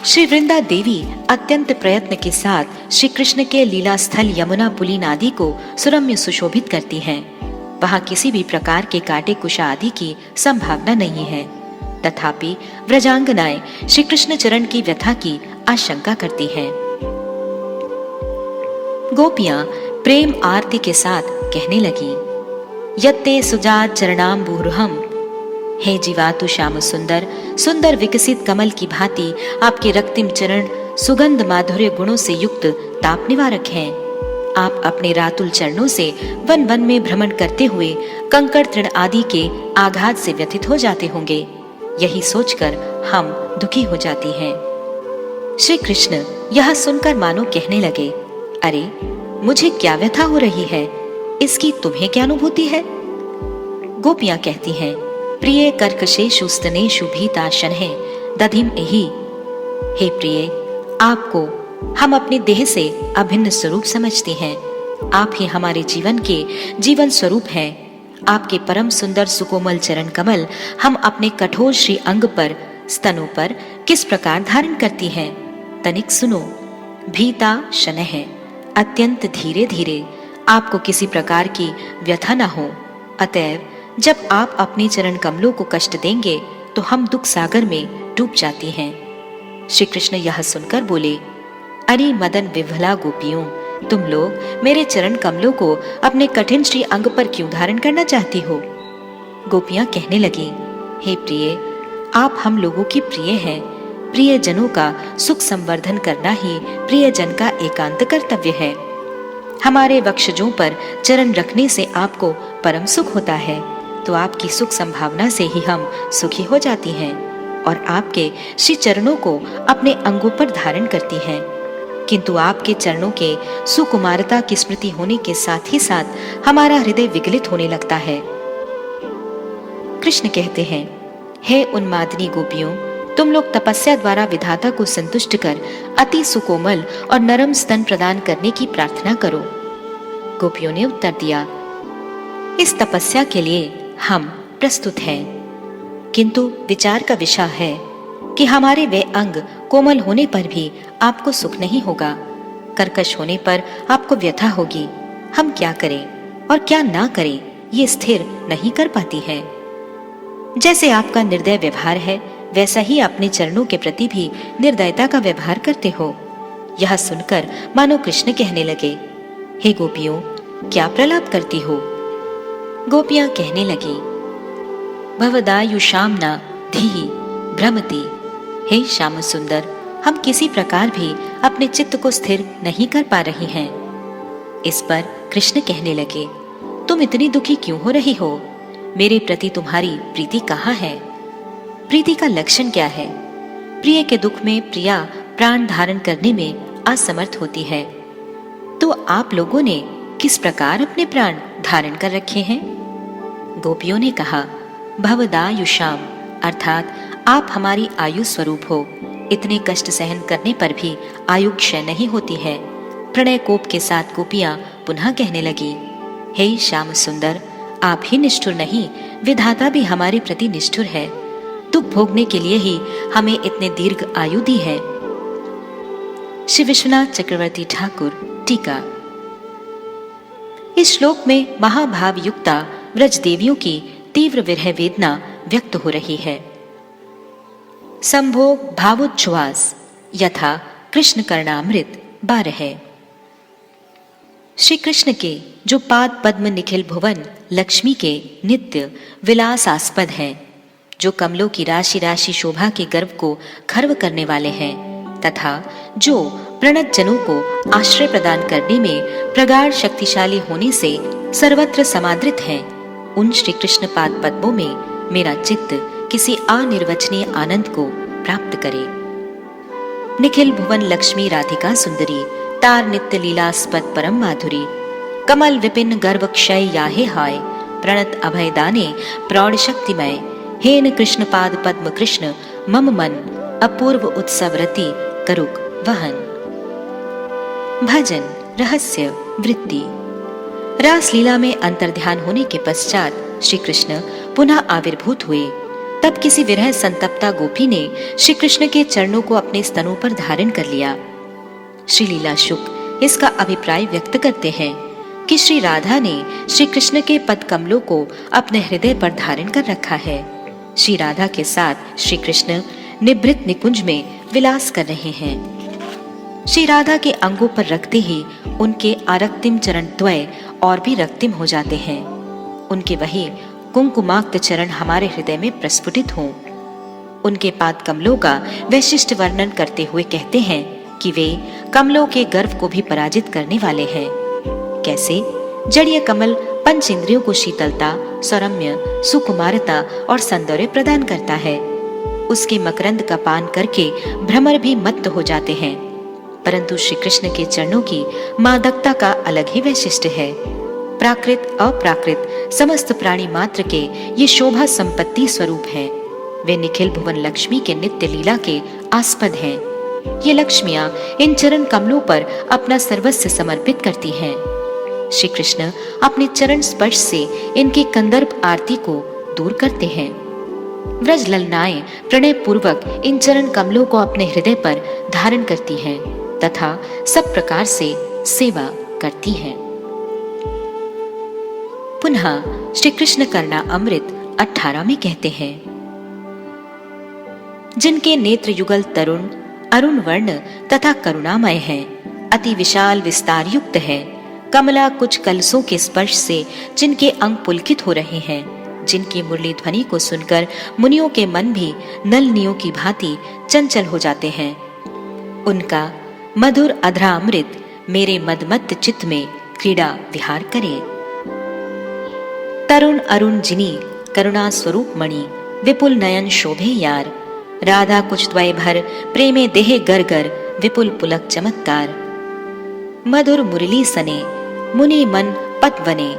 श्री वृंदा देवी अत्यंत प्रयत्न के साथ श्री कृष्ण के लीला स्थल यमुना पुलीन आदि को सुरम्य सुशोभित करती हैं। वहां किसी भी प्रकार के काटे कुशा आदि की संभावना नहीं है, तथापि व्रजांगनाएं श्री कृष्ण चरण की व्यथा की आशंका करती हैं। गोपियां प्रेम आरती के साथ कहने लगी, यत्ते सुजात चरणाम्बुरुहं, हे जीवातु श्याम सुंदर, सुंदर विकसित कमल की भांति आपके रक्तिम चरण सुगंध माधुर्य गुणों से युक्त ताप निवारक हैं। आप अपने रातुल चरणों से वन वन में भ्रमण करते हुए कंकड़ तृण आदि के आघात से व्यथित हो जाते होंगे। यही सोचकर हम दुखी हो जाती हैं। श्री कृष्ण यह सुनकर मानो कहने लगे, अरे मुझे क्या व्यथा हो रही है, इसकी तुम्हें क्या अनुभूति है? गोपियां कहती हैं, प्रिय कर्कशेषु स्तनेषु भीता शनैः दधिम एहि। हे प्रिय, आपको हम अपने देह से अभिन्न स्वरूप समझते हैं। आप ही हमारे जीवन के जीवन स्वरूप हैं। आपके परम सुंदर सुकोमल चरण कमल हम अपने कठोर श्री अंग पर, स्तनों पर किस प्रकार धारण करती हैं। तनिक सुनो। भीता शनैः, अत्यंत धीरे धीरे, आपको किसी प्रकार की व्यथा न हो। अतएव जब आप अपने चरण कमलों को कष्ट देंगे तो हम दुख सागर में डूब जाती हैं। श्री कृष्ण यह सुनकर बोले, अरे मदन विह्वला गोपियों, तुम लोग मेरे चरण कमलों को अपने कठिन श्री अंग पर क्यों धारण करना चाहती हो। गोपियां कहने लगी, हे प्रिय, आप हम लोगों की प्रिय हैं। प्रिय जनों का सुख संवर्धन करना ही प्रिय जन का एकांत कर्तव्य है। हमारे वक्षजों पर चरण रखने से आपको परम सुख होता है, तो आपकी सुख संभावना से ही हम सुखी हो जाती हैं और आपके श्री चरणों को अपने अंगों पर धारण करती हैं। किंतु आपके चरणों के सुकुमारता की स्मृति होने के साथ ही साथ हमारा हृदय विगलित होने लगता है। कृष्ण कहते हैं, हे उन्मादिनी गोपियों, तुम लोग तपस्या द्वारा विधाता को संतुष्ट कर अति सुकोमल और नरम स्तन प्रदान करने की प्रार्थना करो। गोपियों ने उत्तर दिया, इस तपस्या के लिए हम प्रस्तुत हैं, किंतु विचार का विषय है कि हमारे वे अंग कोमल होने पर भी आपको सुख नहीं होगा, कर्कश होने पर आपको व्यथा होगी। हम क्या करें और क्या ना करें ये स्थिर नहीं कर पाती है। जैसे आपका निर्दय व्यवहार है, वैसा ही अपने चरणों के प्रति भी निर्दयता का व्यवहार करते हो। यह सुनकर मानो कृष्ण कहने लगे, हे गोपियों, क्या प्रलाप करती हो। गोपियां कहने लगी, भवदायुषाम्ना धीहि भ्रमति, हे श्याम सुंदर, हम किसी प्रकार भी अपने चित्त को स्थिर नहीं कर पा रही हैं। इस पर कृष्ण कहने लगे, तुम इतनी दुखी क्यों हो रही हो। मेरे प्रति तुम्हारी प्रीति कहाँ है। प्रीति का लक्षण क्या है। प्रिय के दुख में प्रिया प्राण धारण करने में असमर्थ होती है। तो आप लोगों ने किस प्रकार अपने प्राण धारण कर रखे हैं। गोपियों ने कहा, भवदायुषाम, अर्थात आप हमारी आयु स्वरूप हो। इतने कष्ट सहन करने पर भी आयु क्षय नहीं होती है। प्रणय कोप के साथ गोपियां पुनः कहने लगी, हे श्याम सुंदर, आप ही निष्ठुर नहीं, विधाता भी हमारे प्रति निष्ठुर है। दुख भोगने के लिए ही हमें इतने दीर्घ आयु दी है। श्री विश्वनाथ चक्रवर्ती ठाकुर टीका। इस श्लोक में महाभाव युक्ता व्रज देवियों की तीव्र विरह वेदना व्यक्त हो रही है। संभोग भावोच्छ्वास यथा कृष्ण कर्णामृत 12। श्री कृष्ण के जो पाद पद्म निखिल भुवन लक्ष्मी के नित्य विलासास्पद हैं, जो कमलों की राशि राशि शोभा के गर्व को खर्व करने वाले हैं, तथा जो प्रणत जनों को आश्रय प्रदान करने में प्रगाढ़ शक्तिशाली होने से सर्वत्र समादृत हैं, उन श्री कृष्ण पाद पद्मों में मेरा चित्त किसी अनिर्वचनीय आनंद को प्राप्त करे। निखिल भुवन लक्ष्मी राधिका सुंदरी, तार नित्य लीलास्पद परम माधुरी, कमल विपिन गर्भ क्षय याहे हाय, प्रणत अभय दाने प्रौढ़ शक्तिमय, हेन कृष्ण पाद पद्म कृष्ण मम मन, अपूर्व उत्सव रति करुक वहन। भजन रहस्य वृत्ति। रास लीला में अंतर्ध्यान होने के पश्चात श्री कृष्ण पुनः आविर्भूत हुए। तब किसी विरह संतप्ता गोपी ने श्री कृष्ण के चरणों को अपने स्तनों पर धारण कर लिया। श्री लीला शुक इसका अभिप्राय व्यक्त करते हैं कि श्री राधा ने श्री कृष्ण के पद कमलों को अपने हृदय पर धारण कर रखा है। श्री राधा के साथ श्री कृष्ण निभृत निकुंज में विलास कर रहे हैं। श्री राधा के अंगों पर रखते ही उनके आरक्तिम चरण द्वय और भी रक्तिम हो जाते हैं। उनके वही कुंकुमाक्त चरण हमारे हृदय में प्रस्फुटित हों। उनके पाद कमलों का वैशिष्ट वर्णन करते हुए कहते हैं कि वे कमलों के गर्व को भी पराजित करने वाले हैं। कैसे? जड़ीय कमल पंच इंद्रियों को शीतलता, सौरम्य, सुकुमारता और सौंदर्य प्रदान करता है। उसके मकरंद का पान करके भ्रमर भी मत्त हो जाते हैं, परंतु श्री कृष्ण के चरणों की मादकता का अलग ही वैशिष्ट्य है। प्राकृत अप्राकृत समस्त प्राणी मात्र के ये शोभा संपत्ति स्वरूप हैं। वे निखिल भुवन लक्ष्मी के नित्य लीला के आस्पद हैं। ये लक्ष्मियां इन चरण कमलों पर अपना सर्वस्व समर्पित करती हैं। श्री कृष्ण अपने चरण स्पर्श से इनकी कंदर्प आरती को दूर करते हैं। व्रज ललनाएं प्रणय पूर्वक इन चरण कमलों को अपने हृदय पर धारण करती हैं तथा सब प्रकार से सेवा करती हैं। पुनः श्री कृष्ण करना अमृत 18 में कहते हैं, जिनके नेत्र युगल तरुण अरुण वर्ण तथा करुणामय है, अति विशाल विस्तार युक्त है, कमला कुछ कलसों के स्पर्श से जिनके अंग पुलकित हो रहे हैं, जिनकी मुरली ध्वनि को सुनकर मुनियों के मन भी नलनियों की भांति चंचल हो जाते हैं, उनका मधुर अधरा अमृत मेरे मदमत्त चित्त में क्रीड़ा विहार करे। तरुण अरुण जिनी करुणा स्वरूप मणि, विपुल नयन शोभे यार, राधा कुछ द्वय भर प्रेमे देहे गर गर, विपुल पुलक चमत्कार। मधुर मुरली सने मुनि मन पद बने,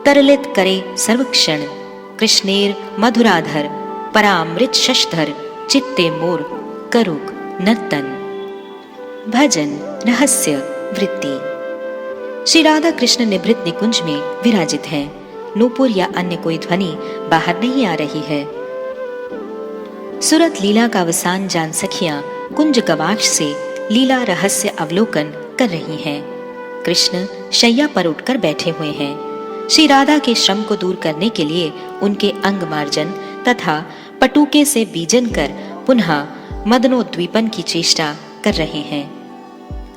तरलित करे सर्वक्षण, कृष्णेर मधुराधर परामृत शशधर, चित्ते मोर करुक नर्तन। भजन रहस्य वृत्ति। श्री राधा कृष्ण निभृत निकुंज में विराजित हैं। नूपुर या अन्य कोई ध्वनि बाहर नहीं आ रही है। सुरत लीला का अवसान जान सखियां कुंज गवाक्ष से लीला रहस्य अवलोकन कर रही हैं। कृष्ण शैया पर उठकर बैठे हुए हैं। श्री राधा के श्रम को दूर करने के लिए उनके अंग मार्जन तथा पटुके से बीजन कर पुनः मदनोद्दीपन की चेष्टा कर रहे हैं।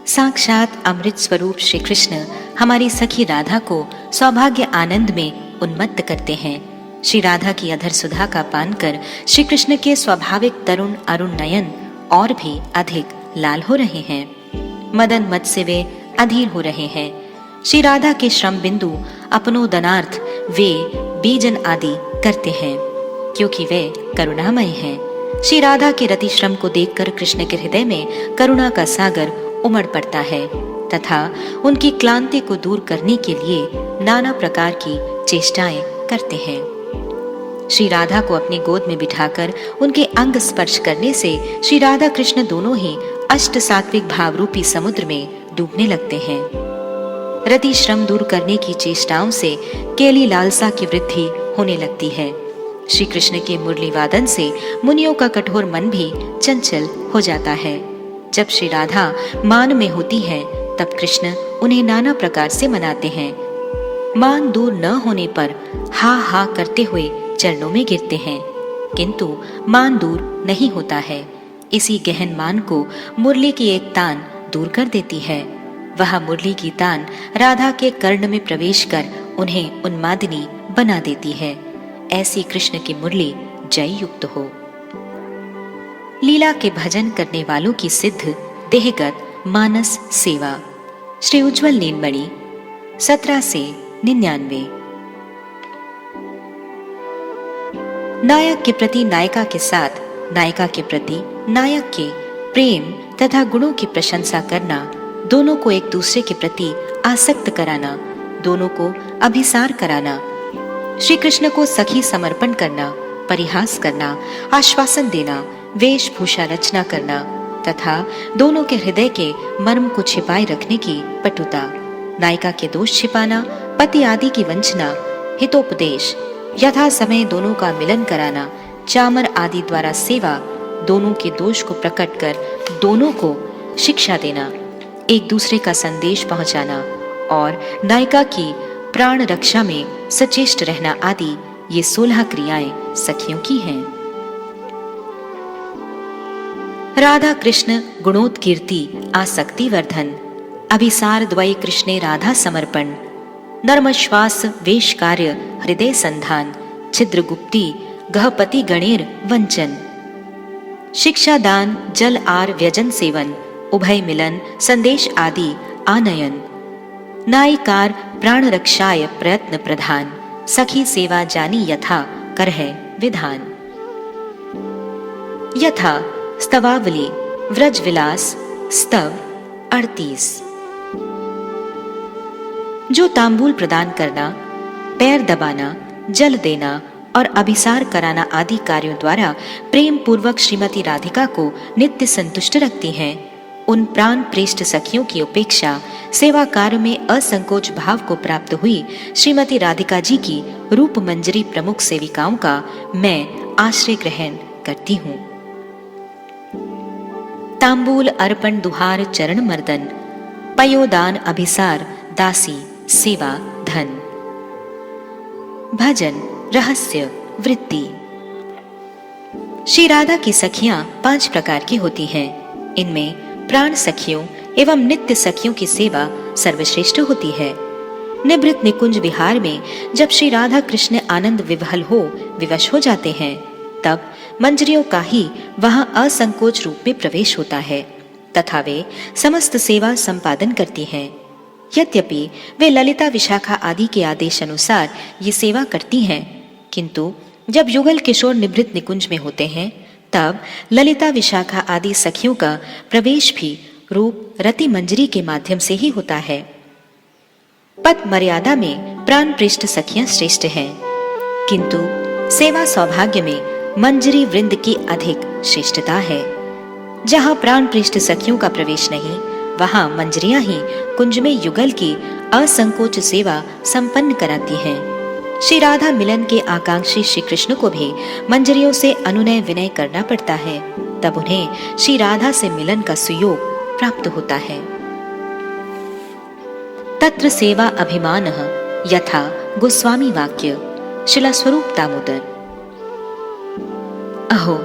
साक्षात अमृत स्वरूप श्री कृष्ण हमारी सखी राधा को सौभाग्य आनंद में उन्मत्त करते हैं। श्री राधा की अधर सुधा का पान कर श्री कृष्ण के स्वाभाविक तरुण अरुण नयन और भी अधिक लाल हो रहे हैं। मदन मद से वे अधीर हो रहे हैं। श्री राधा के श्रम बिंदु अपनो दनार्थ वे बीजन आदि करते हैं, क्योंकि वे करुणामय हैं। श्री राधा के रति श्रम को देखकर कृष्ण के हृदय में करुणा का सागर उमड़ पड़ता है तथा उनकी क्लांति को दूर करने के लिए नाना प्रकार की चेष्टाएं करते हैं। श्री राधा को अपनी गोद में बिठाकर उनके अंग स्पर्श करने से श्री राधा कृष्ण दोनों ही अष्ट सात्विक भाव रूपी समुद्र में डूबने लगते हैं। रति श्रम दूर करने की चेष्टाओं से केली लालसा की वृद्धि होने लगती है। श्री कृष्ण के मुरली वादन से मुनियों का कठोर मन भी चंचल हो जाता है। जब श्री राधा मान में होती है तब कृष्ण उन्हें नाना प्रकार से मनाते हैं। मान दूर न होने पर हा हा करते हुए चरणों में गिरते हैं, किंतु मान दूर नहीं होता है। इसी गहन मान को मुरली की एक तान दूर कर देती है। वह मुरली की तान राधा के कर्ण में प्रवेश कर उन्हें उन्मादिनी बना देती है। ऐसी कृष्ण की मुरली जय युक्त हो। लीला के भजन करने वालों की सिद्ध देहगत मानस सेवा। श्री उज्ज्वल नीलमणि 17 से 99। नायक के प्रति नायिका के साथ नायिका के प्रति नायक के प्रेम तथा गुणों की प्रशंसा करना, दोनों को एक दूसरे के प्रति आसक्त कराना, दोनों को अभिसार कराना, श्री कृष्ण को सखी समर्पण करना, परिहास करना, आश्वासन देना, वेशभूषा रचना करना तथा दोनों के हृदय के मर्म को छिपाए रखने की पटुता, नायिका के दोष छिपाना, पति आदि की वंचना, हितोपदेश, यथा समय दोनों का मिलन कराना, चामर आदि द्वारा सेवा, दोनों के दोष को प्रकट कर दोनों को शिक्षा देना, एक दूसरे का संदेश पहुंचाना और नायिका की प्राण रक्षा में सचेष्ट रहना आदि ये 16 क्रियाएं सखियों की हैं। राधा कृष्ण गुणोत्कीर्ति आसक्ति वर्धन, अभिसार द्वय कृष्णे राधा समर्पण, नर्मश्वास वेश कार्य हृदय संधान, छिद्र गुप्ती गहपति गणेर वंचन, शिक्षा दान जल आर व्यजन सेवन, उभय मिलन संदेश आदि आनयन, नायिकार प्राण रक्षाय प्रयत्न प्रधान, सखी सेवा जानी यथा करहे विधान। यथा स्तवावली व्रज विलास स्तव 38। जो तांबूल प्रदान करना, पैर दबाना, जल देना और अभिसार कराना आदि कार्यों द्वारा प्रेम पूर्वक श्रीमती राधिका को नित्य संतुष्ट रखती हैं, उन प्राण प्रेष्ठ सखियों की उपेक्षा सेवा कार्य में असंकोच भाव को प्राप्त हुई श्रीमती राधिका जी की रूप मंजरी प्रमुख सेविकाओं का मैं आश्रय ग्रहण करती हूँ। तांबूल अर्पण दुहार चरण मर्दन, पयोदान अभिसार दासी सेवा धन। भजन रहस्य वृत्ति। श्री राधा की सखियां 5 प्रकार की होती हैं। इनमें प्राण सखियों एवं नित्य सखियों की सेवा सर्वश्रेष्ठ होती है। निभृत निकुंज विहार में जब श्री राधा कृष्ण आनंद विवहल हो विवश हो जाते हैं, तब मंजरियों का ही वहां असंकोच रूप में प्रवेश होता है तथा वे समस्त सेवा संपादन करती हैं। यद्यपि वे ललिता विशाखा आदि के आदेश अनुसार ये सेवा करती हैं, किंतु जब युगल किशोर निभृत निकुंज में होते हैं, तब ललिता विशाखा आदि सखियों का प्रवेश भी रूप रति मंजरी के माध्यम से ही होता है। पद मर्यादा में प्राण पृष्ठ सखियां श्रेष्ठ हैं, किंतु सेवा सौभाग्य में मंजरी वृंद की अधिक श्रेष्ठता है। जहां प्राण पृष्ठ सखियों का प्रवेश नहीं, वहां मंजरियां ही कुंज में युगल की असंकोच सेवा संपन्न कराती हैं। श्री राधा मिलन के आकांक्षी श्री कृष्ण को भी मंजरियों से अनुनय विनय करना पड़ता है, तब उन्हें श्री राधा से मिलन का सुयोग प्राप्त होता है। तत्र सेवा अभिमानः यथा गोस्वामी वाक्य शिला स्वरूप दामोदर। अहो,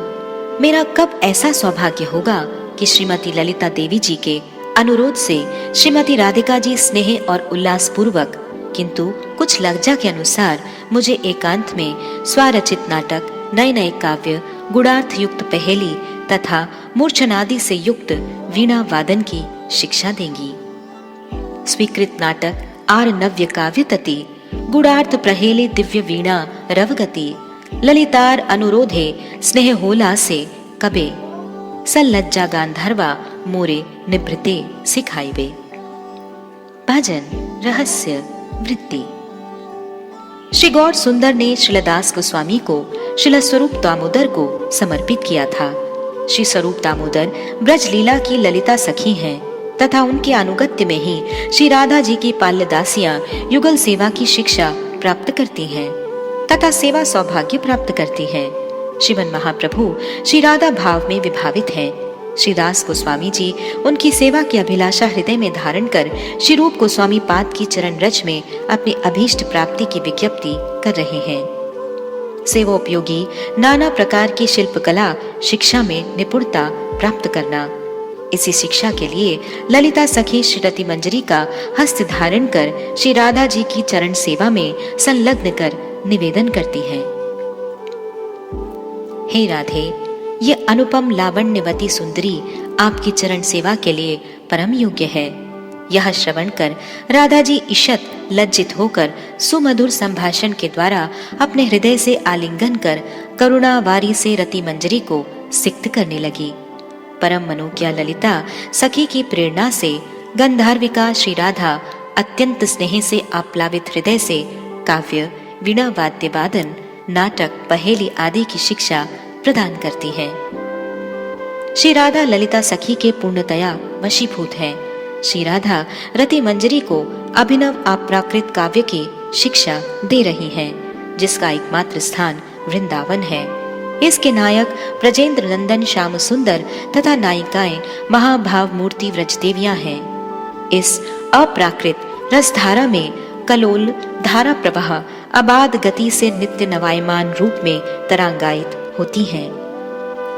मेरा कब ऐसा सौभाग्य होगा कि श्रीमती ललिता देवी जी के अनुरोध से श्रीमती राधिका जी स्नेह और उल्लास पूर्वक किंतु कुछ लज्जा के अनुसार मुझे एकांत में स्वरचित नाटक, नए नए काव्य, गुणार्थ युक्त पहेली तथा मूर्छनादि से युक्त वीणा वादन की शिक्षा देंगी। स्वीकृत नाटक आर नव्य काव्य तति, गुणार्थ प्रहेले दिव्य वीणा रवगति, ललितार अनुरोधे स्नेह होला से कबे, सल्लज्जा गांधर्वा मोरे निभृते सिखाइबे। भजन रहस्य वृत्ति। श्री गौर सुंदर ने श्रीलदास गोस्वामी को श्रील स्वरूप दामोदर को समर्पित किया था। श्री स्वरूप दामोदर ब्रज लीला की ललिता सखी हैं तथा उनके अनुगत्य में ही श्री राधा जी की पाल्यदासियां युगल सेवा की शिक्षा प्राप्त करती हैं तथा सेवा सौभाग्य प्राप्त करती हैं। श्रीमन महाप्रभु श्री राधा भाव में विभावित हैं। श्री दास गोस्वामी जी उनकी सेवा की अभिलाषा हृदय में धारण कर श्री रूप गोस्वामी पाद की चरण रज में अपनी अभीष्ट प्राप्ति की विज्ञप्ति कर रहे हैं। सेवोपयोगी नाना प्रकार की शिल्पकला शिक्षा में निपुणता प्राप्त करना, इसी शिक्षा के लिए ललिता सखी श्रीरति मंजरी का हस्त धारण कर श्री राधा जी की चरण सेवा में संलग्न कर निवेदन करती हैं। हे राधे, ये अनुपम लावण्यवती सुंदरी आपकी चरण सेवा के लिए परम योग्य है। यह श्रवण कर राधा जी ईषत लज्जित होकर सुमधुर संभाषण के द्वारा अपने हृदय से आलिंगन कर करुणावारी से रति मंजरी को सिक्त करने लगी। परम मनोज्ञा ललिता सखी की प्रेरणा से गंधर्विका श्री राधा अत्यंत स्नेह से आप्लावित हृदय से काव्य, वीणा वाद्य वादन, नाटक, पहेली आदि की शिक्षा प्रदान करती है। श्री राधा ललिता सखी के पूर्णतया वशीभूत है। श्री राधा रति मंजरी को अभिनव अप्राकृत काव्य की शिक्षा दे रही हैं, जिसका एकमात्र स्थान वृंदावन है। इसके नायक ब्रजेंद्र नंदन श्याम सुंदर तथा नायिकाएं महाभाव मूर्ति व्रजदेवियां हैं। इस अप्राकृत रसधारा में कलोल धारा प्रवाह अबाध गति से नित्य नवायमान रूप में तरंगायित होती हैं।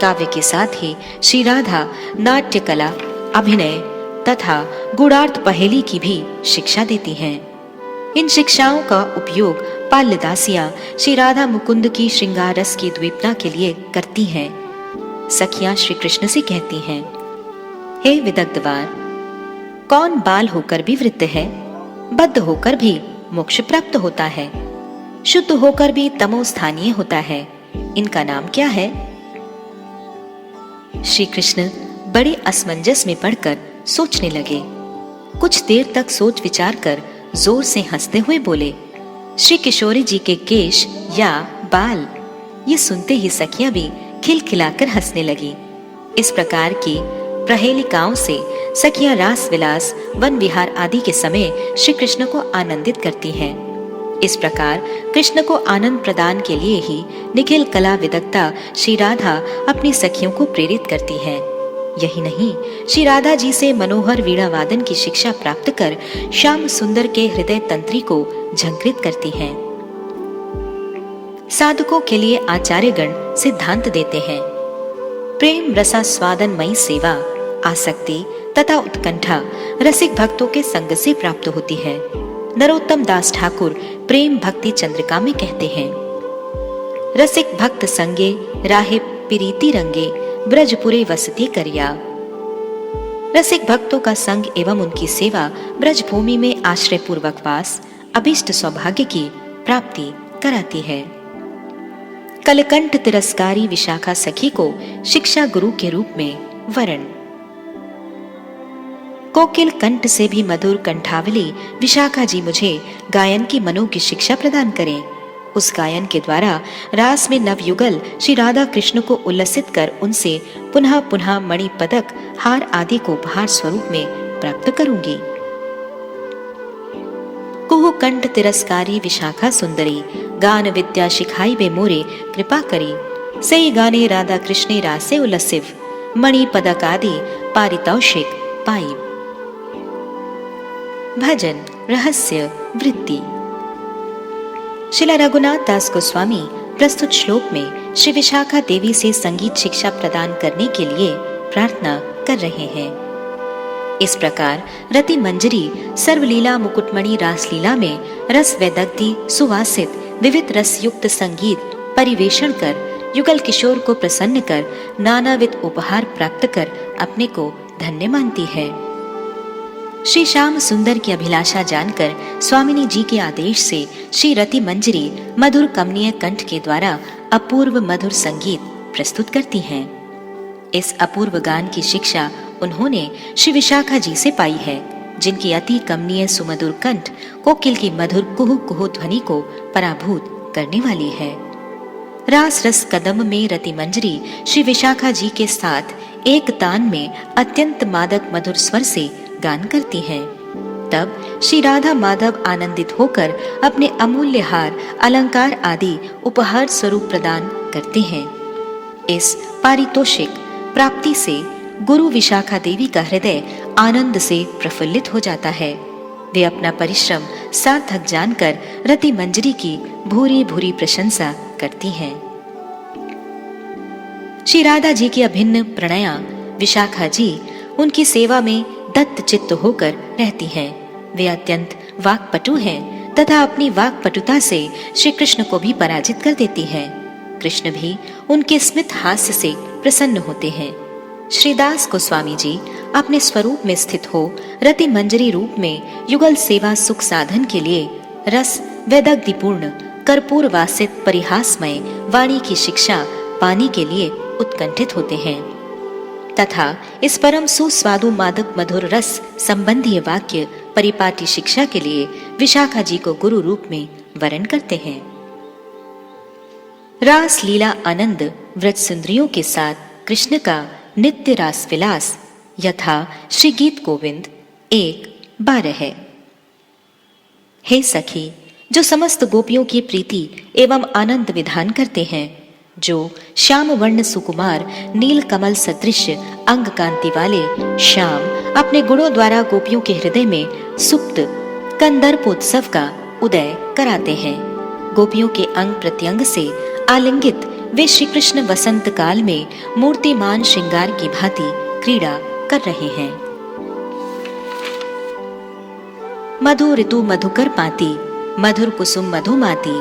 काव्य के साथ ही श्री राधा नाट्य कला, अभिनय तथा गुणार्थ पहेली की भी शिक्षा देती हैं। इन शिक्षाओं का उपयोग पाल्यदासियां श्री राधा मुकुंद की श्रृंगार रस की द्वीपना के लिए करती हैं। सखियां श्री कृष्ण से कहती हैं, हे विदग्धवार, कौन बाल होकर भी वृत्त है, बद्ध होकर भी मोक्ष प्राप्त होता है, शुद्ध होकर भी तमोस्थानीय होता है, इनका नाम क्या है? श्री कृष्ण बड़े असमंजस में पड़कर सोचने लगे। कुछ देर तक सोच विचार कर जोर से हंसते हुए बोले, श्री किशोरी जी के केश या बाल। ये सुनते ही सखियां भी खिलखिलाकर हंसने लगी। इस प्रकार की प्रहेलिकाओं से सखियां रास विलास, वन विहार आदि के समय श्री कृष्ण को आनंदित करती हैं। इस प्रकार कृष्ण को आनंद प्रदान के लिए ही निखिल कला विदग्धा श्री राधा अपनी सखियों को प्रेरित करती हैं। यही नहीं, श्री राधा जी से मनोहर वीणा वादन की शिक्षा प्राप्त कर श्याम सुंदर के हृदय तंत्री को झंकृत करती हैं। साधकों के लिए आचार्यगण सिद्धांत देते हैं। प्रेम रसास्वादनमयी सेवा, आसक्ति तथा उत्कंठा रसिक भक्तों के संग से प्राप्त होती है। नरोत्तम दास ठाकुर प्रेम भक्ति चंद्रिका में कहते हैं, रसिक भक्त संगे राहे प्रीति रंगे, ब्रजपुरे वसती करिया। रसिक भक्तों का संग एवं उनकी सेवा ब्रजभूमि में आश्रय पूर्वक वास अभिष्ट सौभाग्य की प्राप्ति कराती है। कलकंठ तिरस्कारी विशाखा सखी को शिक्षा गुरु के रूप में वरण। कोकिल कंठ से भी मधुर कंठावली विशाखा जी मुझे गायन की मनो की शिक्षा प्रदान करें। उस गायन के द्वारा रास में नवयुगल श्री राधा कृष्ण को उल्लसित कर उनसे पुनः पुनः मणि पदक, हार आदि को उपहार स्वरूप में प्राप्त करूंगी। कुहु कंठ तिरस्कारी विशाखा सुंदरी, गान विद्या शिखाई वे मोरे कृपा करी। सही गाने राधा कृष्ण रासे उल्लसिव, मणि पदक आदि पारितौशिक पाई। भजन रहस्य वृत्ति। श्रील रघुनाथ दास गोस्वामी प्रस्तुत श्लोक में श्री विशाखा देवी से संगीत शिक्षा प्रदान करने के लिए प्रार्थना कर रहे हैं। इस प्रकार रति मंजरी सर्वलीला मुकुटमणि रासलीला में रस वैदग्धी सुवासित विविध रस युक्त संगीत परिवेषण कर युगल किशोर को प्रसन्न कर नानाविध उपहार प्राप्त कर अपने को धन्य मानती है। श्री श्याम सुंदर की अभिलाषा जानकर स्वामिनी जी के आदेश से श्री रति मंजरी मधुर कमनीय कंठ के द्वारा अपूर्व मधुर संगीत प्रस्तुत करती हैं। इस अपूर्व गान की शिक्षा उन्होंने श्री विशाखा जी से पाई है, जिनकी अति कमनीय सुमधुर कंठ कोकिल की मधुर कुहू कुहू ध्वनि को पराभूत करने वाली है। रास रस कदम में रति मंजरी श्री विशाखा जी के साथ एक तान में अत्यंत मादक मधुर स्वर से गान करती हैं। तब श्री राधा माधव आनंदित होकर अपने अमूल्य हार, अलंकार आदि उपहार स्वरूप प्रदान करते हैं। इस पारितोषिक प्राप्ति से गुरु विशाखा देवी का हृदय आनंद से प्रफुल्लित हो जाता है। वे अपना परिश्रम सार्थक जानकर रति मंजरी की भूरी भूरी प्रशंसा करती हैं। श्री राधा जी की अभिन्न प्रणया विशाखा जी उनकी सेवा में दत्त चित्त होकर रहती हैं। वे अत्यंत वाक्पटु हैं तथा अपनी वाक्पटुता से श्री कृष्ण को भी पराजित कर देती हैं। कृष्ण भी उनके स्मित हास्य से प्रसन्न होते हैं। श्रीदास गोस्वामी जी अपने स्वरूप में स्थित हो रति मंजरी रूप में युगल सेवा सुख साधन के लिए रस वैदग्धिपूर्ण कर्पूर वासित परिहासमय वाणी की शिक्षा पाने के लिए उत्कंठित होते हैं तथा इस परम सुस्वादु मादक मधुर रस संबंधी वाक्य परिपाटी शिक्षा के लिए विशाखा जी को गुरु रूप में वरण करते हैं। रास लीला आनंद व्रज सुंदरियों के साथ कृष्ण का नित्य रास विलास यथा श्री गीत गोविंद 1:12 है। हे सखी, जो समस्त गोपियों की प्रीति एवं आनंद विधान करते हैं, जो श्याम वर्ण सुकुमार नील कमल सदृश अंग कांति वाले श्याम अपने गुणों द्वारा गोपियों के हृदय में सुप्त कंदर्पोत्सव का उदय कराते हैं। गोपियों के अंग प्रत्यंग से आलिंगित वे श्री कृष्ण वसंत काल में मूर्तिमान श्रृंगार की भांति क्रीड़ा कर रहे हैं। मधु ऋतु मधुकर पाती, मधुर कुसुम मधुमाती,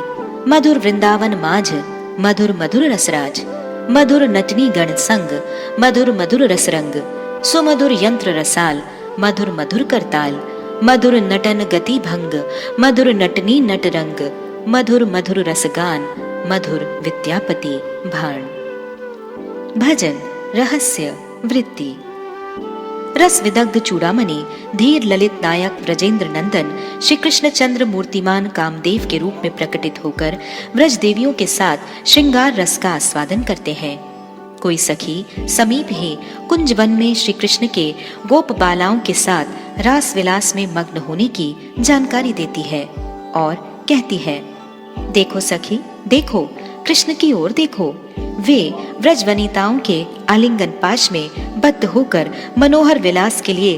मधुर वृंदावन माझ, मधुर मधुर रसराज, मधुर नटनी गण संग, मधुर मधुर रसरंग, सुमधुर यंत्र रसाल, मधुर मधुर करताल, मधुर नटन गति भंग, मधुर नटनी नटरंग, मधुर मधुर रसगान, मधुर विद्यापति भाण। भजन रहस्य वृत्ति। रस विदग्ध चूड़ामणि धीर ललित नायक ब्रजेंद्र नंदन श्री कृष्ण चंद्र मूर्तिमान कामदेव के रूप में प्रकटित होकर ब्रज देवियों के साथ श्रृंगार रस का आस्वादन करते हैं। कोई सखी समीप ही कुंज वन में श्री कृष्ण के गोप बालाओं के साथ रास विलास में मग्न होने की जानकारी देती है और कहती है, देखो सखी, देखो, कृष्ण की ओर देखो, वे व्रज वनिताओं के आलिंगन पाश में बद्ध होकर मनोहर विलास के लिए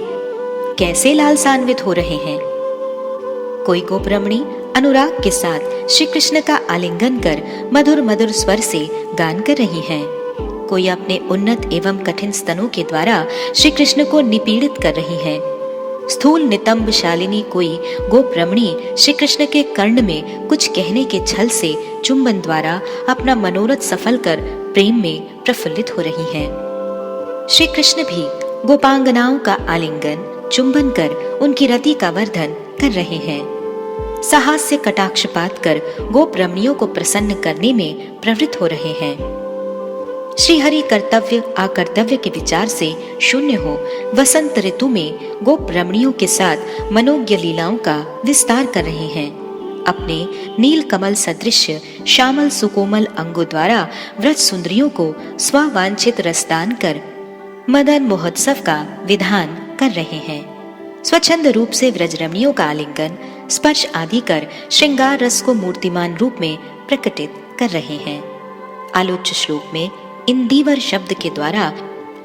कैसे लालसान्वित हो रहे हैं। कोई गोपरमणी अनुराग के साथ श्री कृष्ण का आलिंगन कर मधुर मधुर स्वर से गान कर रही हैं। कोई अपने उन्नत एवं कठिन स्तनों के द्वारा श्री कृष्ण को निपीड़ित कर रही है। स्थूल नितंब शालिनी कोई गोपरमणी श्री कृष्ण के कर्ण में कुछ कहने के छल से चुंबन द्वारा अपना मनोरथ सफल कर प्रेम में प्रफुल्लित हो रही है। श्री कृष्ण भी गोपांगनाओं का आलिंगन चुंबन कर उनकी रति का वर्धन कर रहे हैं। साहस्य कटाक्षपात कर गोपरमणियों को प्रसन्न करने में प्रवृत्त हो रहे हैं। श्री हरि कर्तव्य अकर्तव्य के विचार से शून्य हो वसंत ऋतु में गोपरमणियों के साथ मनोज्ञ लीलाओं का विस्तार कर रहे हैं। अपने नील कमल सदृश श्यामल सुकोमल अंगों द्वारा व्रज सुंदरियों को स्वावांछित रसदान कर मदन महोत्सव का विधान कर रहे हैं। स्वच्छंद रूप से व्रजरमणियों का आलिंगन स्पर्श आदि कर श्रृंगार रस को मूर्तिमान रूप में प्रकटित कर रहे हैं। आलोच्य श्लोक में इंदीवर शब्द के द्वारा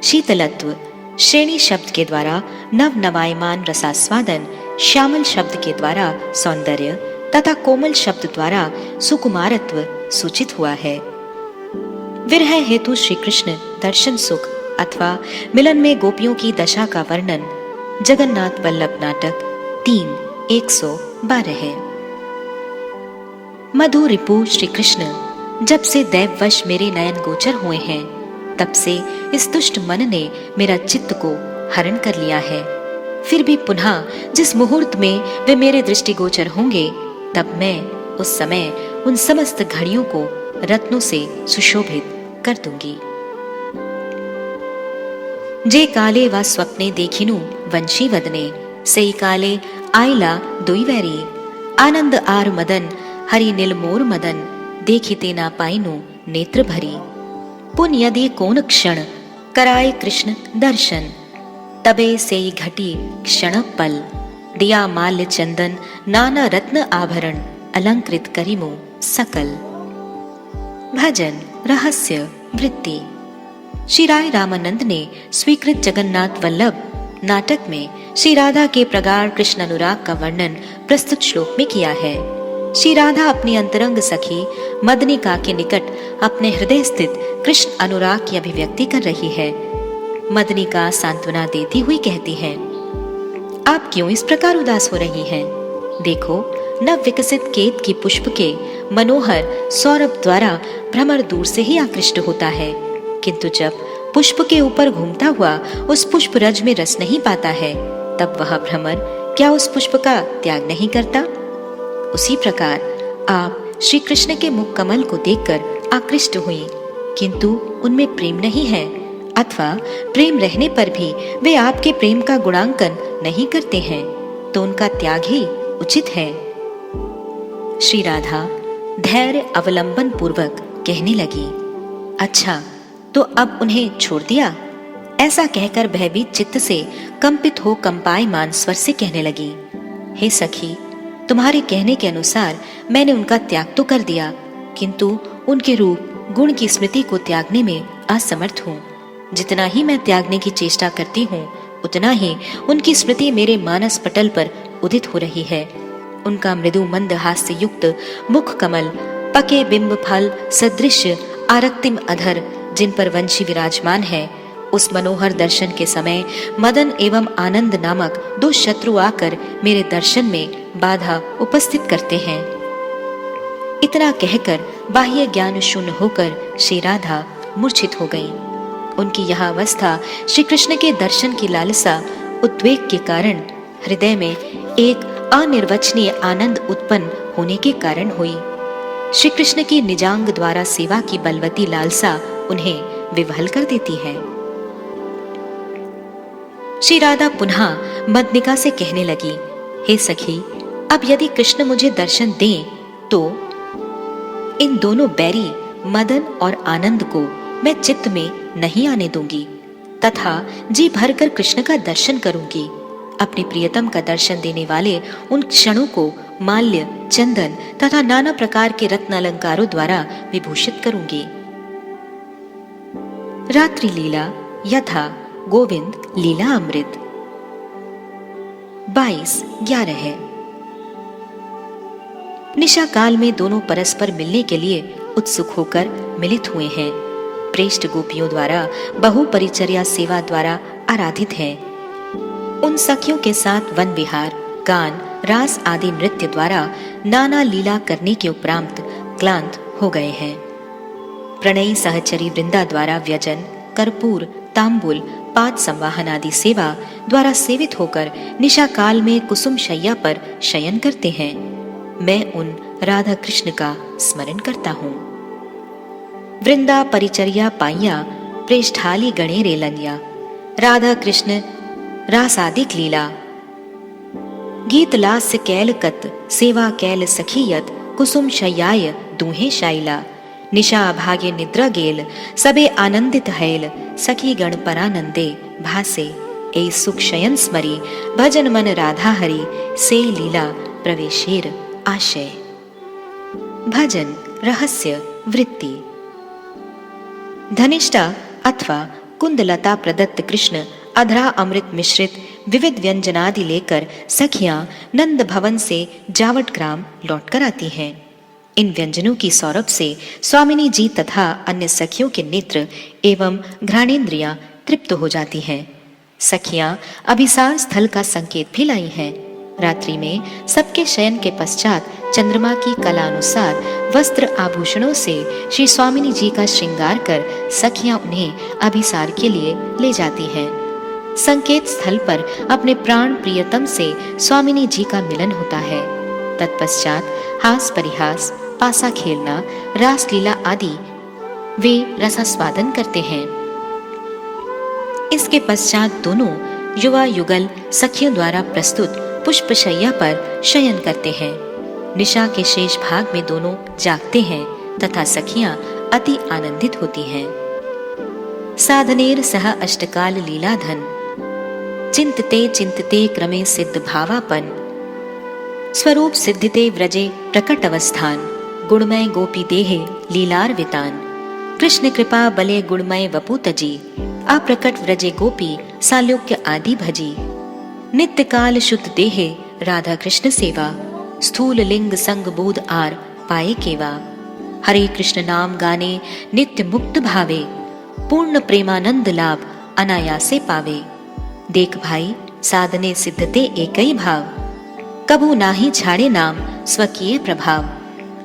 शीतलत्व, श्रेणी शब्द के द्वारा नव नवायमान रसास्वादन, श्यामल शब्द के द्वारा सौंदर्य तथा कोमल शब्द द्वारा सुकुमारत्व सूचित हुआ है। विरह हेतु श्री कृष्ण दर्शन सुख अथवा मिलन में गोपियों की दशा का वर्णन जगन्नाथ वल्लभ नाटक 3:112 है। मधु रिपु श्री कृष्ण जब से दैववश मेरे नयन गोचर हुए हैं, तब से इस दुष्ट मन ने मेरा चित्त को हरण कर लिया है। फिर भी पुनः जिस मुहूर्त में वे मेरे दृष्टिगोचर होंगे, तब मैं उस समय उन समस्त घड़ियों को रत्नों से सुशोभित कर दूंगी। जे काले वा स्वप्ने देखिनु वंशी वदने, सेई काले आइला दुईवैरी, आनंद आर मदन हरि नीलमोर मदन, देखिते ना पाइनु नेत्र भरी। पुन यदि कौन क्षण कराए कृष्ण दर्शन, तबे सेई घटी क्षण पल, दिया माल्य चंदन नाना रत्न आभरण, अलंकृत करिमु सकल। भजन रहस्य वृत्ति। श्री राय रामानंद ने स्वीकृत जगन्नाथ वल्लभ नाटक में श्री राधा के प्रगाढ़ कृष्ण अनुराग का वर्णन प्रस्तुत श्लोक में किया है। श्री राधा अपनी अंतरंग सखी मदनिका के निकट अपने हृदय स्थित कृष्ण अनुराग की अभिव्यक्ति कर रही है। मदनिका सांत्वना देती हुई कहती है, आप क्यों इस प्रकार उदास हो रही हैं? देखो, नव विकसित केत की पुष्प के मनोहर सौरभ द्वारा भ्रमर दूर से ही आकृष्ट होता है, किंतु जब पुष्प के ऊपर घूमता हुआ उस पुष्प रज में रस नहीं पाता है, तब वह भ्रमर क्या उस पुष्प का त्याग नहीं करता? उसी प्रकार आप श्री कृष्ण के मुख कमल को देखकर आकृष्ट हुई, किंतु उनमें प्रेम नहीं है, अथवा प्रेम रहने पर भी वे आपके प्रेम का गुणांकन नहीं करते हैं, तो उनका त्याग ही उचित है। श्री राधा धैर्य अवलंबन पूर्वक कहने लगी, अच्छा, तो अब उन्हें छोड़ दिया? ऐसा कहकर भयभीत चित्त से कंपित हो कंपायमान स्वर से कहने लगी, हे सखी, तुम्हारे कहने के अनुसार मैंने उनका त्याग तो कर दिया, किंतु उनके रूप गुण की स्मृति को त्यागने में असमर्थ हूँ। जितना ही मैं त्यागने की चेष्टा करती हूँ, उतना ही उनकी स्मृति मेरे मानस पटल पर उदित हो रही है। उनका मृदु मंद हास्य युक्त मुख कमल, पके बिंब फल सदृश आरक्तिम अधर जिन पर वंशी विराजमान है, उस मनोहर दर्शन के समय मदन एवं आनंद नामक दो शत्रु आकर मेरे दर्शन में बाधा उपस्थित करते हैं। इतना कहकर बाह्य ज्ञान शून्य होकर श्री राधा मूर्छित हो गई। उनकी यह अवस्था श्री कृष्ण के दर्शन की लालसा उद्वेग के कारण हृदय में एक अनिर्वचनीय आनंद उत्पन्न होने के कारण हुई। श्री कृष्ण की निजांग द्वारा सेवा की बलवती लालसा उन्हें विवहल कर देती है। श्री राधा पुनः मदनिका से कहने लगी, हे सखी, अब यदि कृष्ण मुझे दर्शन दें, तो इन दोनों बैरी मदन और आनंद को मैं चित्त में नहीं आने दूंगी तथा जी भरकर कृष्ण का दर्शन करूंगी। अपने प्रियतम का दर्शन देने वाले उन क्षणों को माल्य, चंदन तथा नाना प्रकार के रत्न अलंकारों द्वारा विभूषित करूंगी। रात्रि लीला यथा गोविंद लीला अमृत 22:11 है। निशा काल में दोनों परस्पर मिलने के लिए उत्सुक होकर मिलित हुए हैं। प्रेष्ठ गोपियों द्वारा बहु परिचर्या सेवा द्वारा आराधित है। उन सखियों के साथ वन विहार, गान, रास आदि नृत्य द्वारा नाना लीला करने के उपरांत क्लांत हो गए हैं। प्रणयी सहचरी वृंदा द्वारा व्यजन, कर्पूर, तांबुल, पाद संवाहन आदि सेवा द्वारा सेवित होकर निशा काल में कुसुम शैया पर शयन करते हैं। मैं उन राधा कृष्ण का स्मरण करता हूँ। वृंदा परिचर्या पाइया प्रेष्ठाली गणे रेलन्या राधा कृष्ण रासादिक लीला गीत लास्य कैल कत सेवा कैल सखीयत कुसुम शय्याय दूहे शाइला निशा अभागे निद्रा गेल सबे आनंदित हैल सखी गण परानंदे भासे ए सुख शयन स्मरी भजन मन राधा हरि से लीला प्रवेशेर आशय। भजन रहस्य वृत्ति। धनिष्ठा अथवा कुंदलता प्रदत्त कृष्ण अधरा अमृत मिश्रित विविध व्यंजनादि लेकर सखियां नंद भवन से जावट ग्राम लौटकर आती हैं। इन व्यंजनों की सौरभ से स्वामिनी जी तथा अन्य सखियों के नेत्र एवं घ्राणेन्द्रियां तृप्त हो जाती हैं। सखियां अभिसार स्थल का संकेत भी लाई हैं। रात्रि में सबके शयन के पश्चात चंद्रमा की कला अनुसार वस्त्र आभूषणों से श्री स्वामिनी जी का श्रृंगार कर सखियां उन्हें अभिसार के लिए ले जाती हैं। संकेत स्थल पर अपने प्राण प्रियतम से स्वामिनी जी का मिलन होता है। तत्पश्चात हास परिहास, पासा खेलना, रासलीला आदि वे रसास्वादन करते हैं। इसके पश्चात दोनों युवा युगल सखियों द्वारा प्रस्तुत पुष्पशैया पर शयन करते हैं। निशा के शेष भाग में दोनों जागते हैं तथा सखियां अति आनंदित होती हैं। साधनेर सह अष्टकाल लीलाधन चिंतते चिंतते क्रमे सिद्ध भावापन स्वरूप सिद्धिते व्रजे प्रकट अवस्थान गुणमय गोपी देहे लीलार्वितान कृष्ण कृपा बले गुणमय वपुतजी अप्रकट व्रजे गोपी सालोक्य आदि भजी नित्य काल शुद्ध देहे राधा कृष्ण सेवा स्थूल लिंग संग बोध आर पाए केवा हरे कृष्ण नाम गाने नित्य मुक्त भावे पूर्ण प्रेमानंद लाभ अनायासे पावे देख भाई साधने सिद्धते एकई भाव कबू नाही छाड़े नाम स्वकीय प्रभाव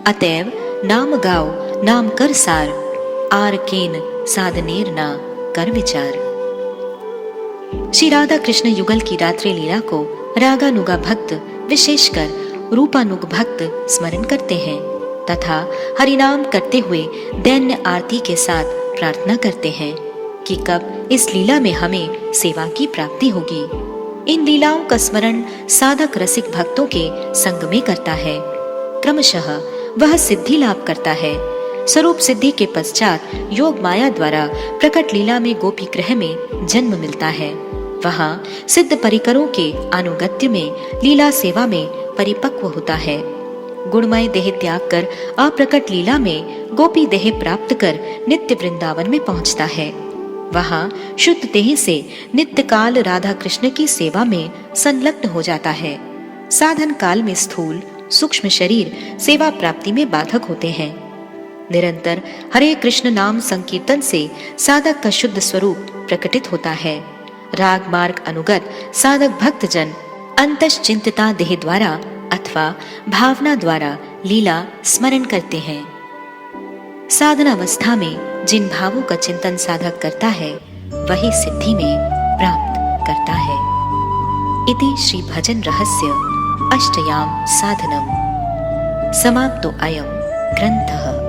अतएव नाम गाओ नाम कर सार आर केन साधनेर ना कर विचार। श्री राधा कृष्ण युगल की रात्रि लीला को रागानुगा भक्त विशेषकर रूपानुग भक्त स्मरण करते हैं तथा हरिनाम करते हुए दैन्य आरती के साथ प्रार्थना करते हैं कि कब इस लीला में हमें सेवा की प्राप्ति होगी। इन लीलाओं का स्मरण साधक रसिक भक्तों के संग में करता है। क्रमशः वह सिद्धि लाभ करता है। स्वरूप सिद्धि के पश्चात योग माया द्वारा प्रकट लीला में गोपी गृह में जन्म मिलता है। वहाँ सिद्ध परिकरों के अनुगत्य में लीला सेवा में परिपक्व होता है। गुणमय देह त्याग कर अप्रकट लीला में गोपी देह प्राप्त कर नित्य वृंदावन में पहुँचता है। वहाँ शुद्ध देह से नित्य काल राधा कृष्ण की सेवा में संलग्न हो जाता है। साधन काल में स्थूल सूक्ष्म शरीर सेवा प्राप्ति में बाधक होते हैं। निरंतर हरे कृष्ण नाम संकीर्तन से साधक का शुद्ध स्वरूप प्रकटित होता है। राग मार्ग अनुगत साधक भक्तजन अंतश्चिंतिता देह द्वारा अथवा भावना द्वारा लीला स्मरण करते हैं। साधना अवस्था में जिन भावों का चिंतन साधक करता है वही सिद्धि में प्राप्त करता है। इति श्री भजन रहस्य अष्टयाम साधनम समाप्तो अयम ग्रंथः।